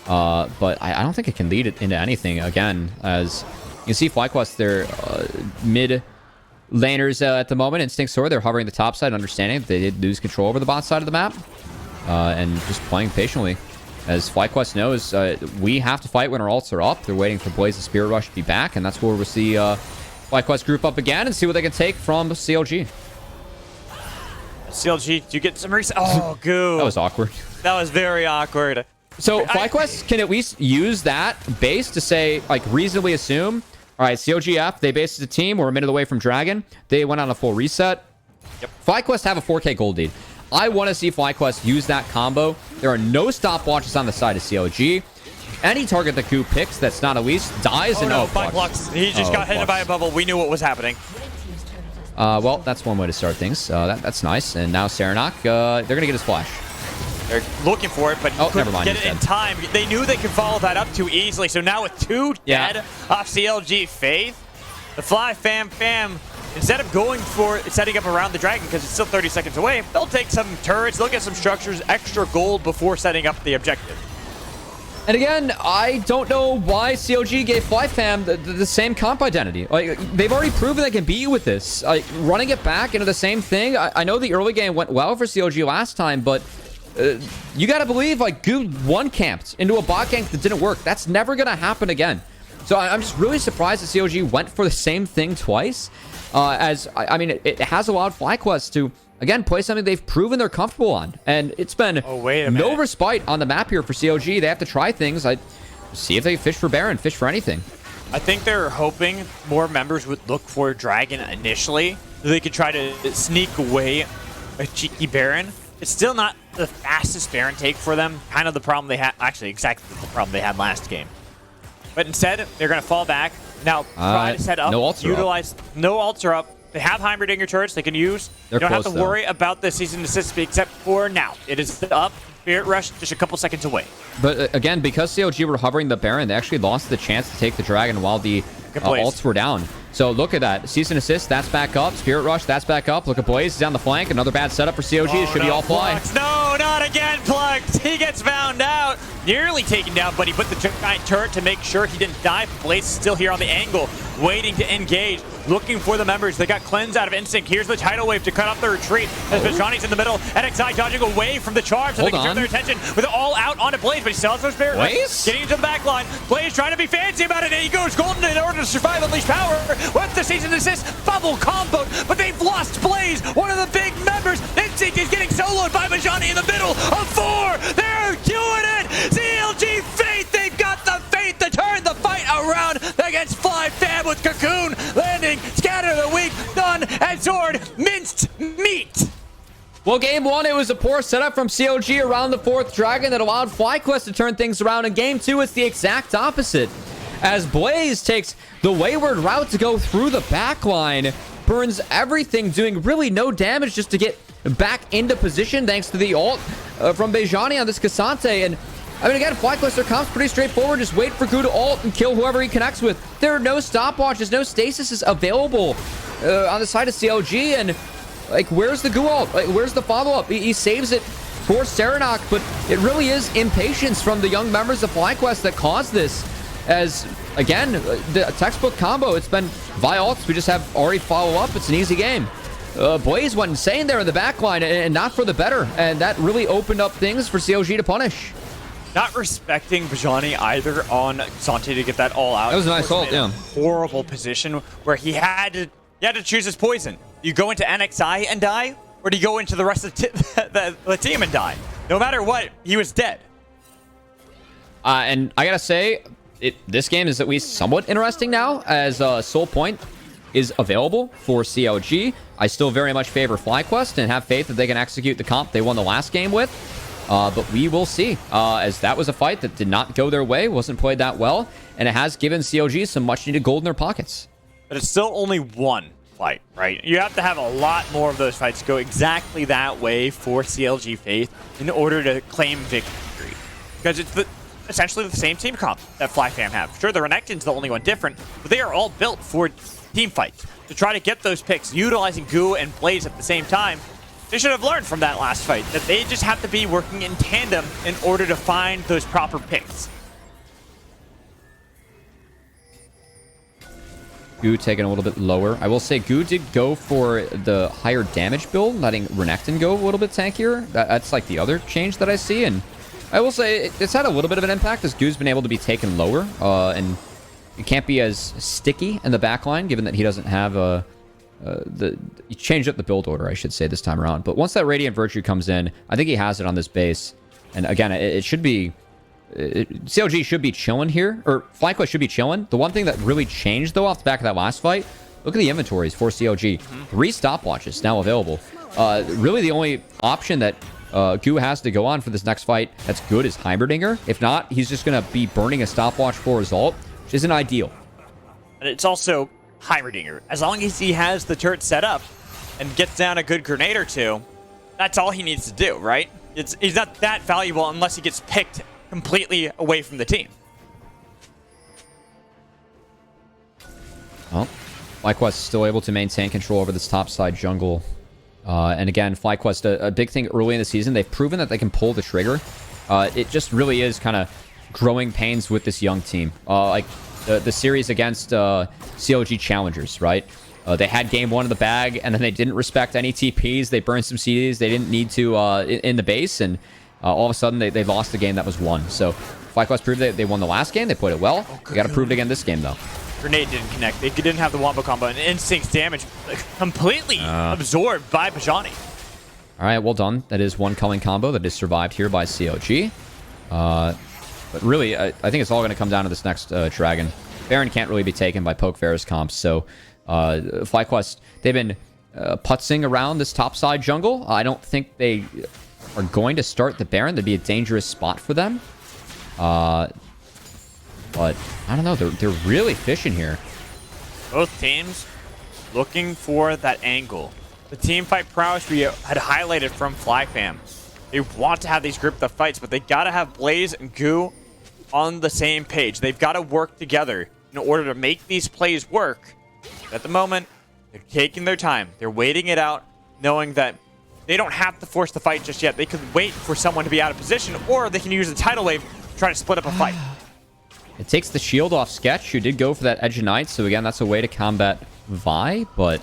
But I don't think it can lead it into anything again. As you see FlyQuest, they're mid laners at the moment. Instinct Sword, they're hovering the top side, understanding that they did lose control over the bot side of the map. And just playing patiently. As FlyQuest knows, we have to fight when our ults are up. They're waiting for Blaze the Spirit Rush to be back, and that's where we'll see FlyQuest group up again and see what they can take from CLG. CLG, do you get some reset? Oh, goo. That was awkward. That was very awkward. So FlyQuest can at least use that base to say, like, reasonably assume, all right, CLGF, they based as a team. We're a minute away from Dragon. They went on a full reset. Yep. FlyQuest have a 4K gold lead. I want to see FlyQuest use that combo. There are no stopwatches on the side of CLG. Any target that Goo picks that's not Elise dies and no, by Flux. He just got hit by a bubble. We knew what was happening. Well, that's one way to start things. That's nice. And now Serenak, they're going to get his flash. They're looking for it, but never mind, get it in time. They knew they could follow that up too easily. So now with 2 dead off CLG Faith, the FlyFam, instead of going for setting up around the dragon because it's still 30 seconds away, they'll take some turrets, they'll get some structures, extra gold before setting up the objective. And again, I don't know why CLG gave FlyFam the same comp identity. Like, they've already proven they can beat you with this. Like, running it back into the same thing. I know the early game went well for CLG last time, but you gotta believe, like, Goo one-camped into a bot gank that didn't work. That's never gonna happen again. So I'm just really surprised that CLG went for the same thing twice. I mean, it has allowed FlyQuest to, again, play something they've proven they're comfortable on. And it's been no respite on the map here for CLG. They have to try things. I see if they fish for Baron, fish for anything. I think they're hoping more members would look for Dragon initially, so they could try to sneak away a cheeky Baron. It's still not the fastest Baron take for them. Kind of the problem they had, actually exactly the problem they had last game. But instead, they're going to fall back. Now, try to set up, no ults utilize, no ults are up. They have Heimerdinger turrets they can use. They're you don't have close, to worry about the season assist except for now. It is up. Spirit Rush just a couple seconds away. But again, because CLG were hovering the Baron, they actually lost the chance to take the Dragon while the ults were down. So look at that. Season Assist, that's back up. Spirit Rush, that's back up. Look at Blaze down the flank. Another bad setup for CLG. It should be all fly. Plugs. No, not again, Plugs. He gets found out. Nearly taken down, but he put the giant turret to make sure he didn't die. Blaze is still here on the angle, waiting to engage, looking for the members. They got cleanse out of instinct. Here's the tidal wave to cut off the retreat. As Vajani's in the middle, NXI dodging away from the charge so they can turn their attention with it all out onto Blaze, but he still has no Spirit Rush. Getting into the back line. Blaze trying to be fancy about it, and he goes golden in order to survive Unleash Power. With the season assist, bubble combo, but they've lost Blaze, one of the big members. Instinct is getting soloed by Vajani in the middle of 4. They're doing it. CLG Faith, they've got the faith to turn the fight around against FLYF with Cocoon landing, Scatter the Weak, done, and Sword, minced meat. Well, game 1, it was a poor setup from CLG around the 4th Dragon that allowed FlyQuest to turn things around. In game 2, it's the exact opposite. As Blaze takes the wayward route to go through the backline, burns everything, doing really no damage just to get back into position thanks to the ult from Bejani on this Cassante. And I mean, again, FlyQuest, their comp's pretty straightforward. Just wait for Gu to ult and kill whoever he connects with. There are no stopwatches, no stasis available on the side of CLG. And, like, where's the Gu ult? Like, where's the follow-up? He saves it for Serenok, but it really is impatience from the young members of FlyQuest that caused this. As, again, the textbook combo, it's been Vi ults. We just have Ahri follow up. It's an easy game. Blaze went insane there in the backline, and not for the better. And that really opened up things for CLG to punish. Not respecting Bajani either on Sante to get that all out. That was a nice ult, yeah. Horrible position where he had to choose his poison. You go into NXI and die, or do you go into the rest of the team and die? No matter what, he was dead. And I gotta say, this game is at least somewhat interesting now, as Soul Point is available for CLG. I still very much favor FlyQuest and have faith that they can execute the comp they won the last game with. But we will see, as that was a fight that did not go their way, wasn't played that well, and it has given CLG some much-needed gold in their pockets. But it's still only one fight, right? You have to have a lot more of those fights go exactly that way for CLG Faith in order to claim victory. Because it's essentially the same team comp that FlyFam have. Sure, the Renekton's the only one different, but they are all built for team fights. To try to get those picks, utilizing Gu and Blaze at the same time, they should have learned from that last fight that they just have to be working in tandem in order to find those proper picks. Gu taken a little bit lower. I will say Gu did go for the higher damage build, letting Renekton go a little bit tankier. That's like the other change that I see, and I will say it's had a little bit of an impact as Gu's been able to be taken lower, and it can't be as sticky in the backline, given that he doesn't have he changed up the build order, I should say, this time around. But once that Radiant Virtue comes in, I think he has it on this base. And again, it should be... CLG should be chilling here, or FlyQuest should be chilling. The one thing that really changed, though, off the back of that last fight, look at the inventories for CLG. 3 stopwatches now available. Really the only option that Gu has to go on for this next fight that's good is Heimerdinger. If not, he's just going to be burning a stopwatch for his ult, which isn't ideal. And it's also Heimerdinger. As long as he has the turret set up and gets down a good grenade or two, that's all he needs to do, right? He's not that valuable unless he gets picked completely away from the team. Well, FlyQuest still able to maintain control over this topside jungle. And again, FlyQuest, a big thing early in the season, they've proven that they can pull the trigger. It just really is kind of growing pains with this young team. Like the series against CLG Challengers, right? They had game 1 in the bag, and then they didn't respect any TPs. They burned some CDs they didn't need to in the base, and all of a sudden they lost the game that was won. So FlyQuest proved they won the last game. They played it well. They got to prove it again this game, though. Grenade didn't connect. They didn't have the wombo combo, and Instinct's damage completely absorbed by Bajani. All right, well done. That is one culling combo that is survived here by CLG. But really, I think it's all going to come down to this next Dragon. Baron can't really be taken by Poke Ferris comps, so FlyQuest, they've been putzing around this topside jungle. I don't think they are going to start the Baron. That'd be a dangerous spot for them. But I don't know. They're really fishing here. Both teams looking for that angle. The team fight prowess we had highlighted from FlyFam. They want to have these grip the fights, but they gotta have Blaze and Goo on the same page. They've got to work together in order to make these plays work. At the moment, they're taking their time. They're waiting it out, knowing that they don't have to force the fight just yet. They could wait for someone to be out of position, or they can use the tidal wave to try to split up a fight. It takes the shield off Sketch, who did go for that Edge of Night. So again, that's a way to combat Vi, but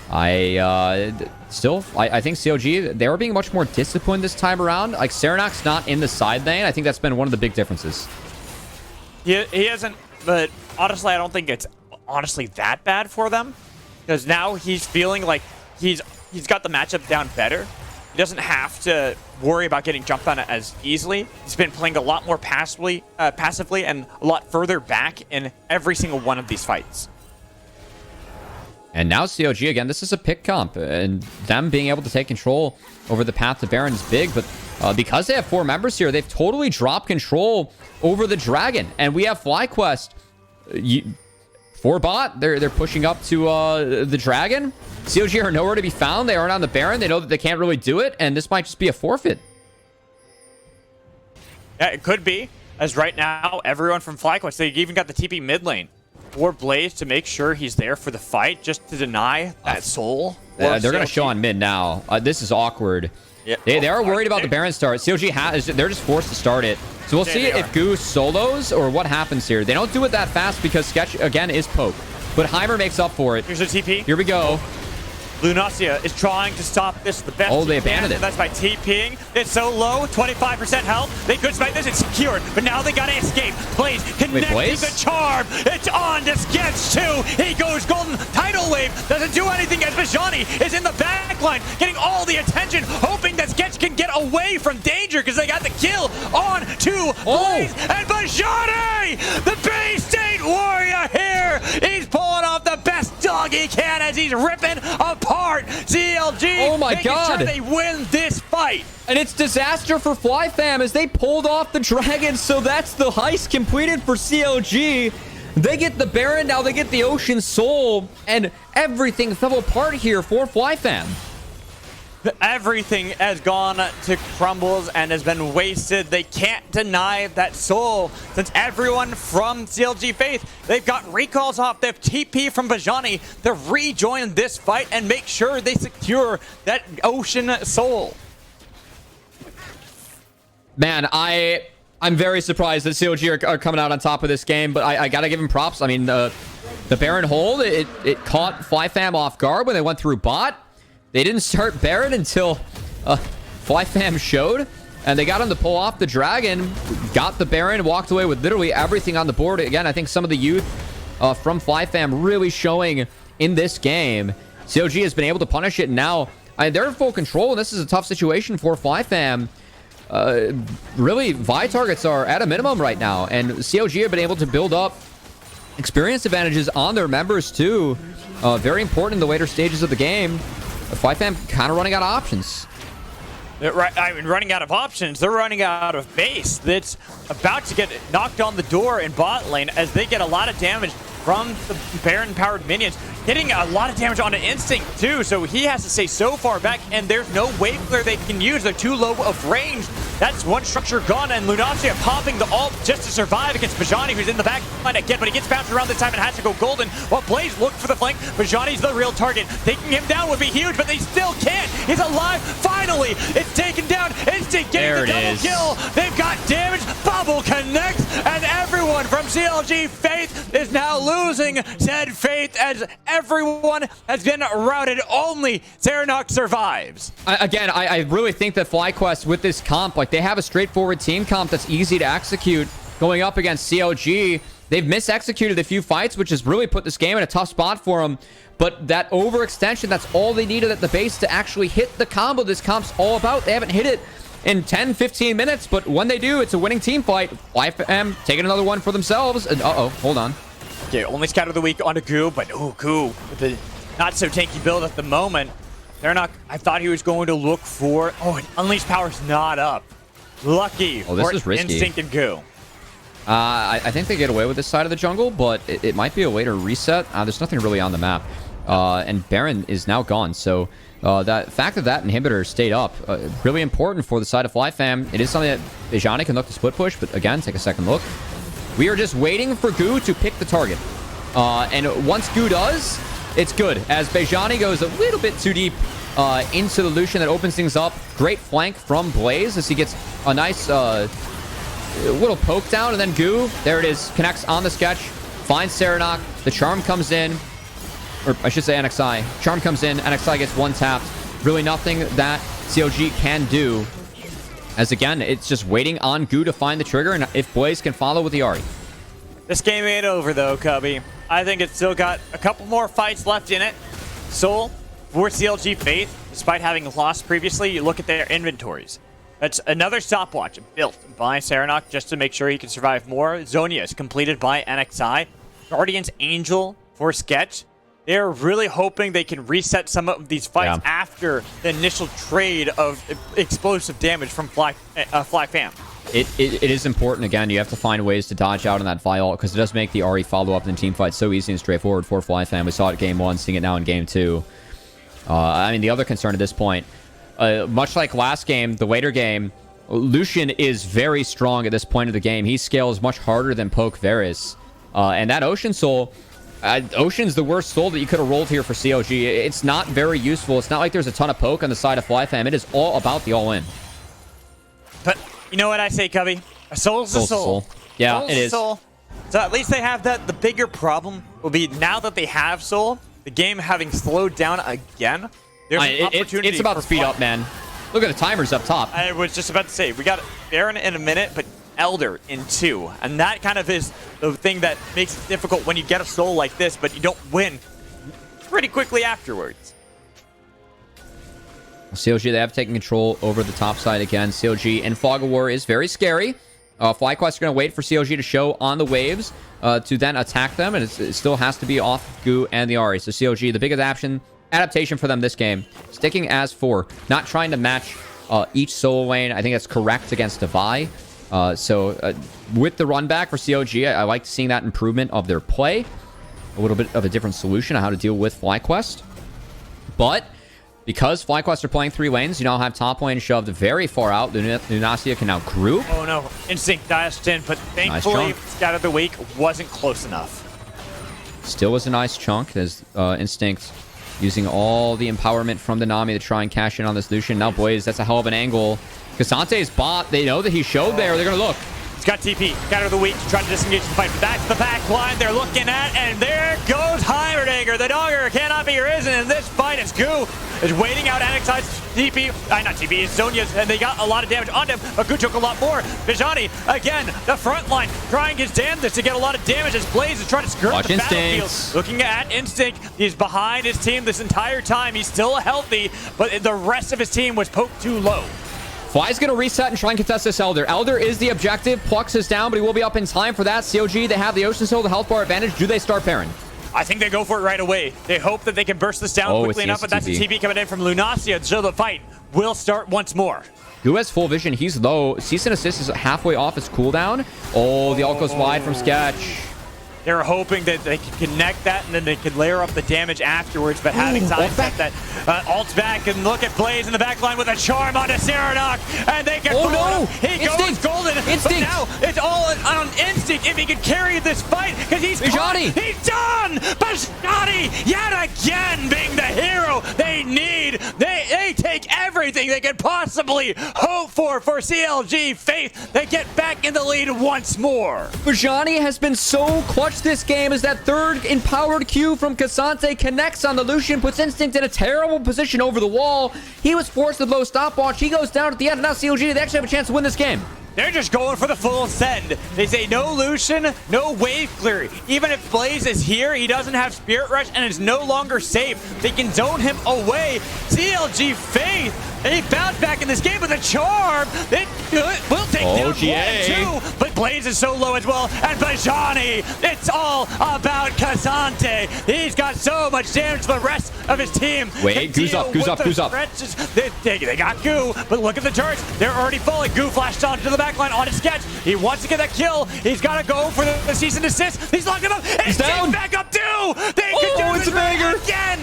I think CLG, they were being much more disciplined this time around. Like, Serenok's not in the side lane. I think that's been one of the big differences. He hasn't, but honestly, I don't think it's honestly that bad for them, because now he's feeling like he's got the matchup down better. He doesn't have to worry about getting jumped on as easily. He's been playing a lot more passively and a lot further back in every single one of these fights. And now CLG, again, this is a pick comp, and them being able to take control over the path to Baron is big, but because they have 4 members here, they've totally dropped control over the Dragon. And we have FlyQuest. For bot, they're pushing up to the Dragon. CLG are nowhere to be found. They aren't on the Baron. They know that they can't really do it, and this might just be a forfeit. Yeah, it could be, as right now, everyone from FlyQuest, they even got the TP mid lane for Blaze to make sure he's there for the fight, just to deny that soul. They're going to show on mid now. This is awkward. Yeah. They are worried about the Baron start. CLG they're just forced to start it. So we'll see if Goose solos or what happens here. They don't do it that fast because Sketch, again, is poke. But Heimer makes up for it. Here's a TP. Here we go. Lunacia is trying to stop this the best. Oh, they abandoned it. That's by TPing. It's so low, 25% health. They could smite this. It's secured, but now they gotta escape. Blaze connecting the charm. It's on to Sketch too. He goes golden. Tidal wave doesn't do anything as Bajani is in the back line, getting all the attention, hoping that Sketch can get away from danger because they got the kill on to Blaze and Bajani, the Bay State Warrior here. He's pulling off the best dog he can as he's ripping apart CLG. Oh my God. Sure they win this fight. And it's disaster for FlyFam as they pulled off the Dragon. So that's the heist completed for CLG. They get the Baron, now they get the Ocean Soul, and everything fell apart here for FlyFam. Everything has gone to crumbles and has been wasted. They can't deny that soul since everyone from CLG Faith, they've got recalls off. They have TP from Bajani to rejoin this fight and make sure they secure that Ocean Soul. Man, I'm very surprised that CLG are coming out on top of this game, but I gotta give them props. I mean, the Baron hold, it caught FlyFam off guard when they went through bot. They didn't start Baron until FlyFam showed, and they got him to pull off the Dragon, got the Baron, walked away with literally everything on the board. Again, I think some of the youth from FlyFam really showing in this game. CLG has been able to punish it, and now they're in full control, and this is a tough situation for FlyFam. Really, Vi targets are at a minimum right now, and CLG have been able to build up experience advantages on their members too. Very important in the later stages of the game. FlyFam kind of running out of options. I mean, running out of options. They're running out of base. That's about to get knocked on the door in bot lane as they get a lot of damage from the Baron-powered minions. Hitting a lot of damage onto Instinct, too, so he has to stay so far back, and there's no wave clear they can use. They're too low of range. That's one structure gone, and Lunacia popping the ult just to survive against Bajani, who's in the back line again, but he gets bounced around this time and has to go golden, while Blaze looked for the flank. Bajani's the real target. Taking him down would be huge, but they still can't. He's alive, finally! It's taken down. Instinct getting the double kill. They've got damage. Bubble connects, and everyone from CLG Faith is now losing said Faith as everyone has been routed. Only Serenok survives. I really think that FlyQuest with this comp, like, they have a straightforward team comp that's easy to execute going up against CLG. They've mis-executed a few fights, which has really put this game in a tough spot for them. But that overextension, that's all they needed at the base to actually hit the combo this comp's all about. They haven't hit it in 10, 15 minutes, but when they do, it's a winning team fight. FlyFam taking another one for themselves. And hold on. Okay, only scout of the week onto Goo, but Goo with the not so tanky build at the moment. I thought he was going to look for, Unleashed Power's not up. Lucky this is risky. Instinct and Goo. I think they get away with this side of the jungle, but it might be a way to reset. There's nothing really on the map. And Baron is now gone. So that fact that inhibitor stayed up, really important for the side of FlyFam. It is something that Bejani can look to split push, but again, take a second look. We are just waiting for Goo to pick the target. And once Goo does, it's good, as Bejani goes a little bit too deep into the Lucian. That opens things up. Great flank from Blaze as he gets a nice little poke down, and then Goo, there it is, connects on the sketch, finds Serenok. The charm comes in, or I should say NXI. Charm comes in, NXI gets one tapped. Really nothing that CLG can do, as again, it's just waiting on Goo to find the trigger, and if Blaze can follow with the Ahri. This game ain't over though, Cubby. I think it's still got a couple more fights left in it. Soul, for CLG Faith, despite having lost previously, you look at their inventories. That's another stopwatch built by Serenok just to make sure he can survive more. Zonia is completed by NXI. Guardian's Angel for Sketch. They're really hoping they can reset some of these fights after the initial trade of explosive damage from FlyFam. It is important, again, you have to find ways to dodge out on that Vial, because it does make the Ahri follow-up in the team fight so easy and straightforward for FlyFam. We saw it game 1, seeing it now in game 2. I mean, the other concern at this point, much like last game, the later game, Lucian is very strong at this point of the game. He scales much harder than Poke Varus. And that Ocean Soul, Ocean's the worst soul that you could have rolled here for CLG. It's not very useful. It's not like there's a ton of poke on the side of FlyFam. It is all about the all-in. But you know what I say, Cubby? A soul's a soul. Yeah, soul's it is. Soul. So at least they have that. The bigger problem will be now that they have soul, the game having slowed down again. There's an opportunity. It's about to speed up, man. Look at the timers up top. I was just about to say, we got Baron in a minute, but Elder in 2. And that kind of is the thing that makes it difficult when you get a soul like this, but you don't win pretty quickly afterwards. CLG, they have taken control over the top side again. CLG and Fog of War is very scary. FlyQuest are going to wait for CLG to show on the waves to then attack them, and it still has to be off Goo and the Ahri. So CLG, the biggest adaptation for them this game, sticking as 4, not trying to match each solo lane. I think that's correct against Devi. So with the run back for CLG, I like seeing that improvement of their play. A little bit of a different solution on how to deal with FlyQuest. But because FlyQuest are playing 3 lanes, you now have top lane shoved very far out. Lunacia can now group. Oh no, Instinct dashed in, but thankfully, Nice Scout of the Week wasn't close enough. Still was a nice chunk as Instinct using all the empowerment from the Nami to try and cash in on this Lucian. Now Blaze, that's a hell of an angle. Casante's bot, they know that he showed there. They're going to look. He's got TP. Scout of the Week trying to disengage the fight. But that's the back line they're looking at. And there goes Heimerdinger. The dogger cannot be risen in this fight. It's Goo is waiting out NXI's TP. Not TP, it's Zonia's. And they got a lot of damage on him. But Goo took a lot more. Bejani, again, the front line, trying his damnedest to get a lot of damage as Blaze is trying to skirt Watch the Instinct. battlefield. Looking at Instinct, he's behind his team this entire time. He's still healthy, but the rest of his team was poked too low. Fly's going to reset and try and contest this Elder. Elder is the objective. Plucks is down, but he will be up in time for that. CLG, they have the Ocean Soul, the health bar advantage. Do they start Baron? I think they go for it right away. They hope that they can burst this down quickly enough, but that's a TP coming in from Lunacia, so the fight will start once more. Goo has full vision. He's low. Cease and Assist is halfway off his cooldown. Oh, the ult goes wide from Sketch. They're hoping that they can connect that and then they can layer up the damage afterwards, but having time set that ult's back, and look at Blaze in the back line with a charm onto Serenok, and they can he goes golden, but now it's all on Instinct if he can carry this fight, because he's done! Bejani yet again being the hero they need. They take everything they could possibly hope for CLG Faith. They get back in the lead once more. Bejani has been so clutch this game as that third empowered Q from Cassante connects on the Lucian, puts Instinct in a terrible position over the wall. He was forced to low stopwatch. He goes down at the end, and now CLG, they actually have a chance to win this game. They're just going for the full send. They say no Lucian, no wave clear. Even if Blaze is here, he doesn't have Spirit Rush and is no longer safe. They can zone him away. CLG Faith, they bounce back in this game with a charm. It will take down 1-2, but Blaze is so low as well. And Bejani, it's all about Cassante. He's got so much damage to the rest of his team. Wait, Goo's up. They got Goo, but look at the turrets. They're already falling. Goo flashed onto the backline on his Sketch. He wants to get that kill. He's got to go for the cease and desist. He's locked him up. He's down. Back up too. They can do it's a banger again.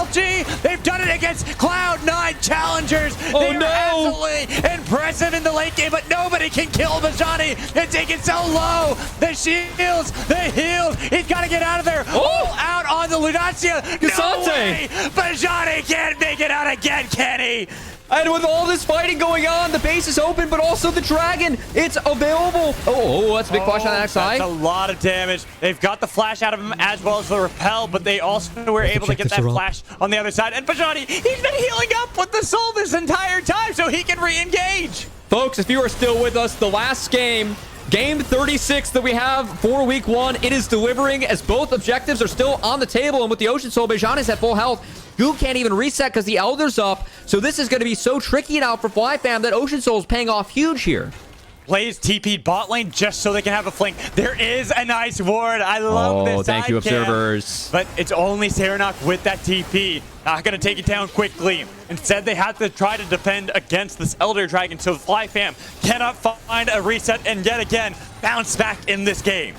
CLG. They've done it against Cloud9 Challengers. Oh, they are no. absolutely impressive in the late game, but nobody can kill Bajani. They're taking so low. The shields, the heals. He's got to get out of there. All out on the Lunatia. No Cassante. way. Bajani can't make it out again, can he? And with all this fighting going on, the base is open, but also the dragon, it's available. Oh, that's a big flash on that That's side. a lot of damage. They've got the flash out of him as well as the repel, but they also were able to get that flash on the other side. And Bajani, he's been healing up with the soul this entire time so he can re-engage. Folks, if you are still with us, the last game, game 36 that we have for week 1, it is delivering as both objectives are still on the table. And with the Ocean Soul, Bajani's at full health. Goo can't even reset because the Elder's up. So this is going to be so tricky now for FlyFam that Ocean Soul is paying off huge here. Blaze TP'd bot lane just so they can have a flank. There is a nice ward. I love this. Thank you, side cam. observers. But it's only Serenok with that TP. Not going to take it down quickly. Instead, they have to try to defend against this Elder Dragon. So FlyFam cannot find a reset and yet again bounce back in this game.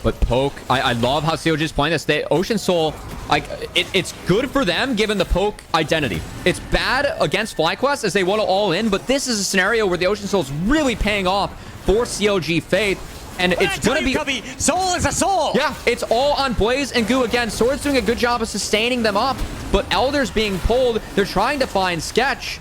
But Poke, I love how CLG is playing this. Ocean Soul, it's good for them given the Poke identity. It's bad against FlyQuest as they want to all in, but this is a scenario where the Ocean Soul is really paying off for CLG Faith. And it's going to be... Cubby, soul is a soul! Yeah, it's all on Blaze and Goo again. Sword's doing a good job of sustaining them up, but Elder's being pulled. They're trying to find Sketch.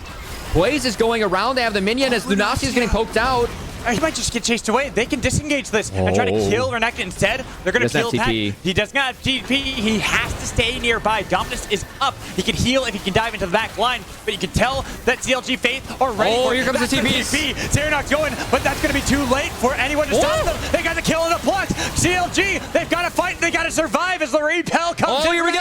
Blaze is going around. They have the minion as Lunacia is getting poked out. He might just get chased away. They can disengage this and try to kill Renekton instead. They're going to kill that. He does not have TP. He has to stay nearby. Dominus is up. He can heal if he can dive into the back line, but you can tell that CLG Faith are ready for here comes the TP. Serenok's going, but that's going to be too late for anyone to stop them. They got the kill and the pluck. CLG, they've got to fight. They got to survive as the repel comes in. Here we go.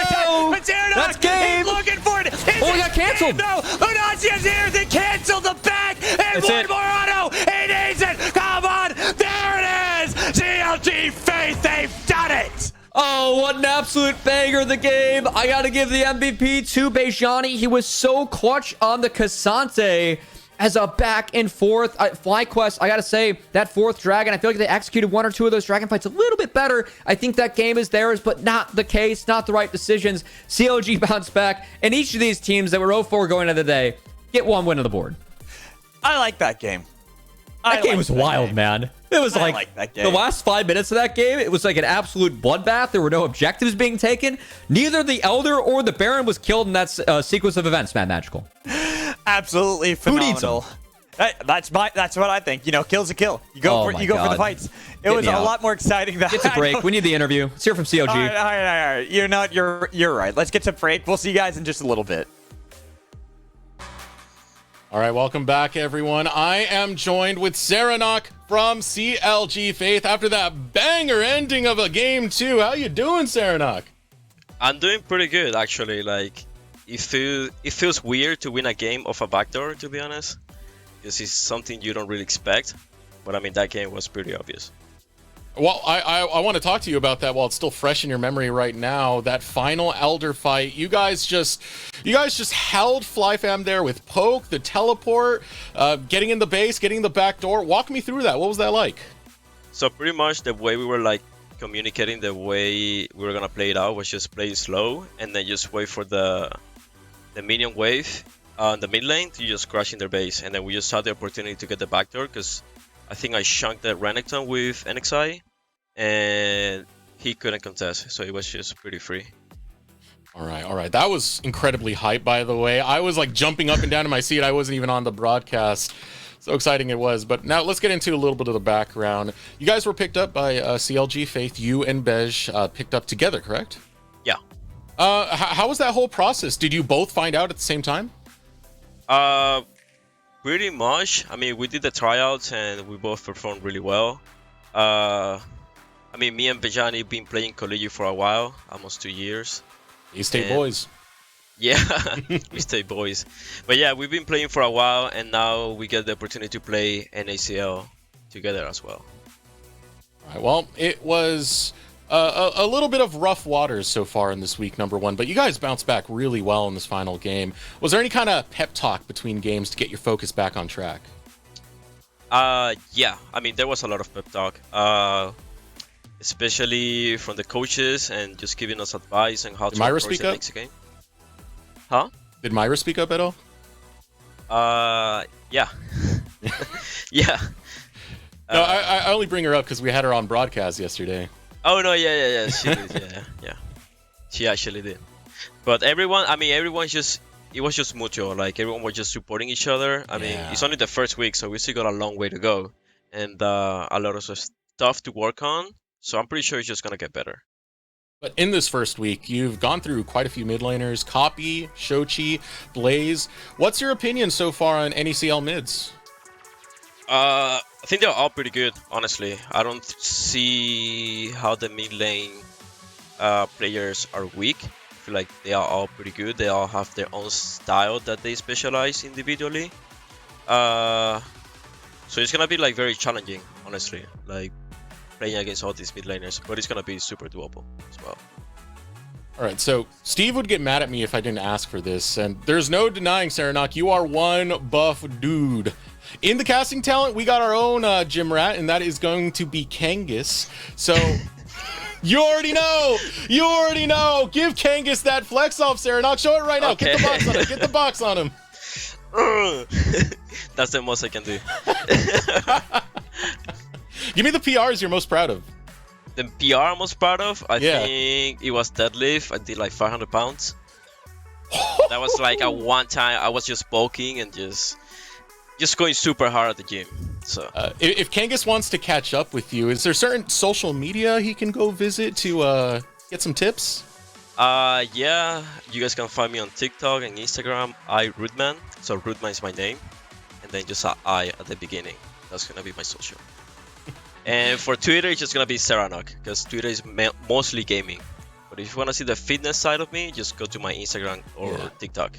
But Serenok, that's game. he's looking for it. He got canceled. No, Lunacia's here. They canceled the back. And one more auto. He needs it. Come on. There it is. CLG Faith. They've done it. Oh, what an absolute banger of the game. I got to give the MVP to Bajani. He was so clutch on the Cassante as a back and forth. FlyQuest, I got to say, that fourth dragon, I feel like they executed one or two of those dragon fights a little bit better. I think that game is theirs, but not the case, not the right decisions. CLG bounced back, and each of these teams that were 0-4 going into the day get one win on the board. I like that game. That game was wild, man. It was like that game. The last 5 minutes of that game, it was like an absolute bloodbath. There were no objectives being taken. Neither the Elder or the Baron was killed in that sequence of events, Mad Magical. Absolutely phenomenal. That's what I think. You know, kill's a kill. You go for the fights. It was a lot more exciting than Get to break. We need the interview. Let's hear from CLG. All right. You're right. Let's get to break. We'll see you guys in just a little bit. All right, welcome back, everyone. I am joined with Serenok from CLG Faith after that banger ending of a game 2. How you doing, Serenok? I'm doing pretty good, actually. Like, it feels weird to win a game of a backdoor, to be honest, because it's something you don't really expect. But I mean, that game was pretty obvious. Well, I want to talk to you about that while it's still fresh in your memory right now. That final Elder fight, you guys just held FlyFam there with poke, the teleport, getting in the base, getting the back door. Walk me through that. What was that like? So pretty much the way we were like communicating, the way we were gonna play it out was just play slow and then just wait for the minion wave on the mid lane to just crush in their base, and then we just had the opportunity to get the back door because I think I shunked that Renekton with NXI, and he couldn't contest, so it was just pretty free. All right. That was incredibly hype, by the way. I was like jumping up and down in my seat. I wasn't even on the broadcast. So exciting it was. But now let's get into a little bit of the background. You guys were picked up by CLG Faith. You and Bej picked up together, correct? Yeah. How was that whole process? Did you both find out at the same time? Pretty much. I mean, we did the tryouts and we both performed really well. I mean, me and Bajani been playing CLG for a while, almost 2 years. You stay boys. Yeah, we stay boys. But yeah, we've been playing for a while, and now we get the opportunity to play NACL together as well. All right, well, it was a little bit of rough waters so far in this week, number 1, but you guys bounced back really well in this final game. Was there any kind of pep talk between games to get your focus back on track? Yeah, I mean, there was a lot of pep talk. especially from the coaches and just giving us advice on how Did to Myra approach speak the up? next game. Huh? Did Myra speak up at all? Yeah. Yeah. No, I only bring her up because we had her on broadcast yesterday. Oh no, yeah. She did, yeah. She actually did. But everyone just, it was just mutual. Like everyone was just supporting each other. I mean, it's only the first week, so we still got a long way to go, and a lot of stuff to work on. So I'm pretty sure it's just gonna get better. But in this first week, you've gone through quite a few mid laners: Copy, Shochi, Blaze. What's your opinion so far on NECL mids? I think they're all pretty good, honestly. I don't see how the mid lane players are weak. I feel like they are all pretty good. They all have their own style that they specialize individually. So it's gonna be like very challenging, honestly. Like playing against all these mid laners, but it's gonna be super doable as well. All right, so Steve would get mad at me if I didn't ask for this, and there's no denying, Serenok, you are one buff dude. In the casting talent, we got our own gym rat, and that is going to be Kangas. So you already know. Give Kangas that flex off, Serenok. Show it right now. Okay. Get the box on him. Get the box on him. That's the most I can do. Give me the PRs you're most proud of. The PR I'm most proud of, I Yeah. think it was deadlift. I did like 500 pounds. That was like a one time I was just bulking and just going super hard at the gym. So If Kangas wants to catch up with you, is there certain social media he can go visit to get some tips? yeah, you guys can find me on TikTok and Instagram, iRootman. So Rootman is my name, and then just a I at the beginning. That's gonna be my social. And for Twitter, it's just gonna be Serenok, because Twitter is mostly gaming. But if you wanna see the fitness side of me, just go to my Instagram or TikTok.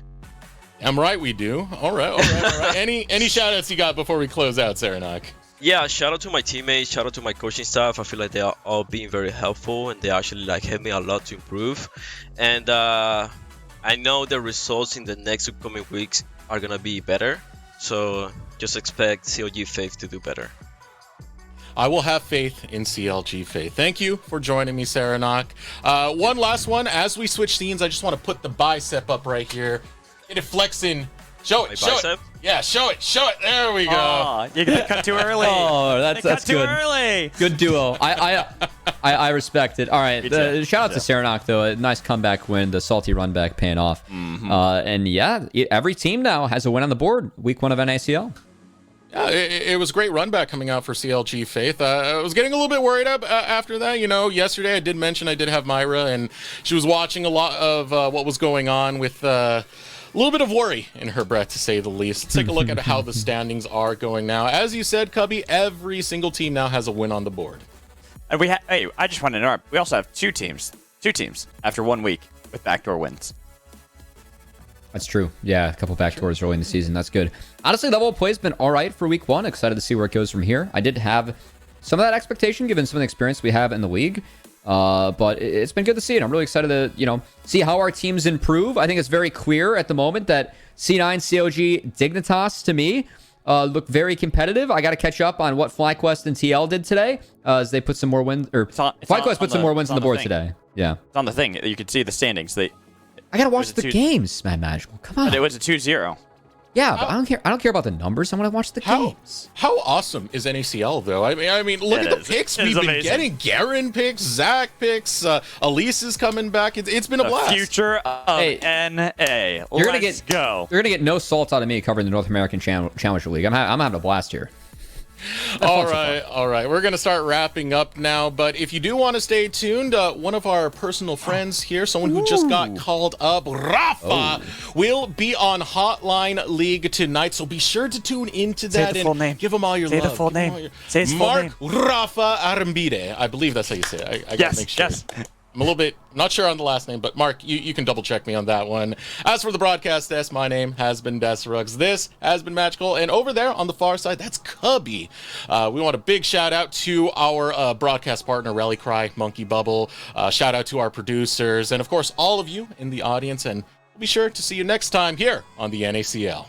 I'm right, we do. All right. Any shout outs you got before we close out, Serenok? Yeah, shout out to my teammates, shout out to my coaching staff. I feel like they are all being very helpful, and they actually like helped me a lot to improve. And I know the results in the next upcoming weeks are gonna be better. So just expect CLG Faith to do better. I will have faith in CLG Faith. Thank you for joining me, Serenok. One last one. As we switch scenes, I just want to put the bicep up right here. Get it flexing. Show it. Show it. Yeah, show it. There we go. Oh, you cut too early. Oh, that's cut too good. early. Good duo. I respect it. All right. Shout out to Serenok, though. A nice comeback win. The salty run back paying off. And yeah, every team now has a win on the board. Week 1 of NACL. Yeah, it was a great run back coming out for CLG Faith. I was getting a little bit worried up after that. You know, yesterday I did mention I did have Myra, and she was watching a lot of what was going on with a little bit of worry in her breath, to say the least. Let's take a look at how the standings are going now. As you said, Cubby, every single team now has a win on the board. And hey, I just want to interrupt. We also have two teams after 1 week with backdoor wins. That's true. Yeah, a couple backdoors early in the season. That's good. Honestly, level of play's been all right for week 1. Excited to see where it goes from here. I did have some of that expectation given some of the experience we have in the league. But it's been good to see it. I'm really excited to, see how our teams improve. I think it's very clear at the moment that C9, CLG, Dignitas, to me, look very competitive. I got to catch up on what FlyQuest and TL did today, as they put some more wins, or FlyQuest put some more wins on the board today. Yeah. It's on the thing. You can see the standings. I got to watch the games, Mad Magical. Come on. It was a 2-0. Yeah, but I don't care about the numbers. I want to watch the games. How awesome is NACL, though? I mean, look at the picks we've been getting. Garen picks, Zach picks, Elise is coming back. It's been a blast. Future of NA. Let's go. You're gonna get no salt out of me covering the North American Challenger League. I'm having a blast here. All right. We're going to start wrapping up now, but if you do want to stay tuned, one of our personal friends here, someone who just got called up, Rafa, will be on Hotline League tonight, so be sure to tune into that and give him all your love. Say the full name. Say his full name. Mark Rafa Arambide. I believe that's how you say it. I gotta make sure. Yes. I'm a little bit not sure on the last name, but Mark, you can double check me on that one. As for the broadcast desk, my name has been Desrugs. This has been Magical, and over there on the far side, that's Cubby. We want a big shout out to our broadcast partner, Rally Cry, Monkey Bubble. Shout out to our producers, and of course, all of you in the audience. And we'll be sure to see you next time here on the NACL.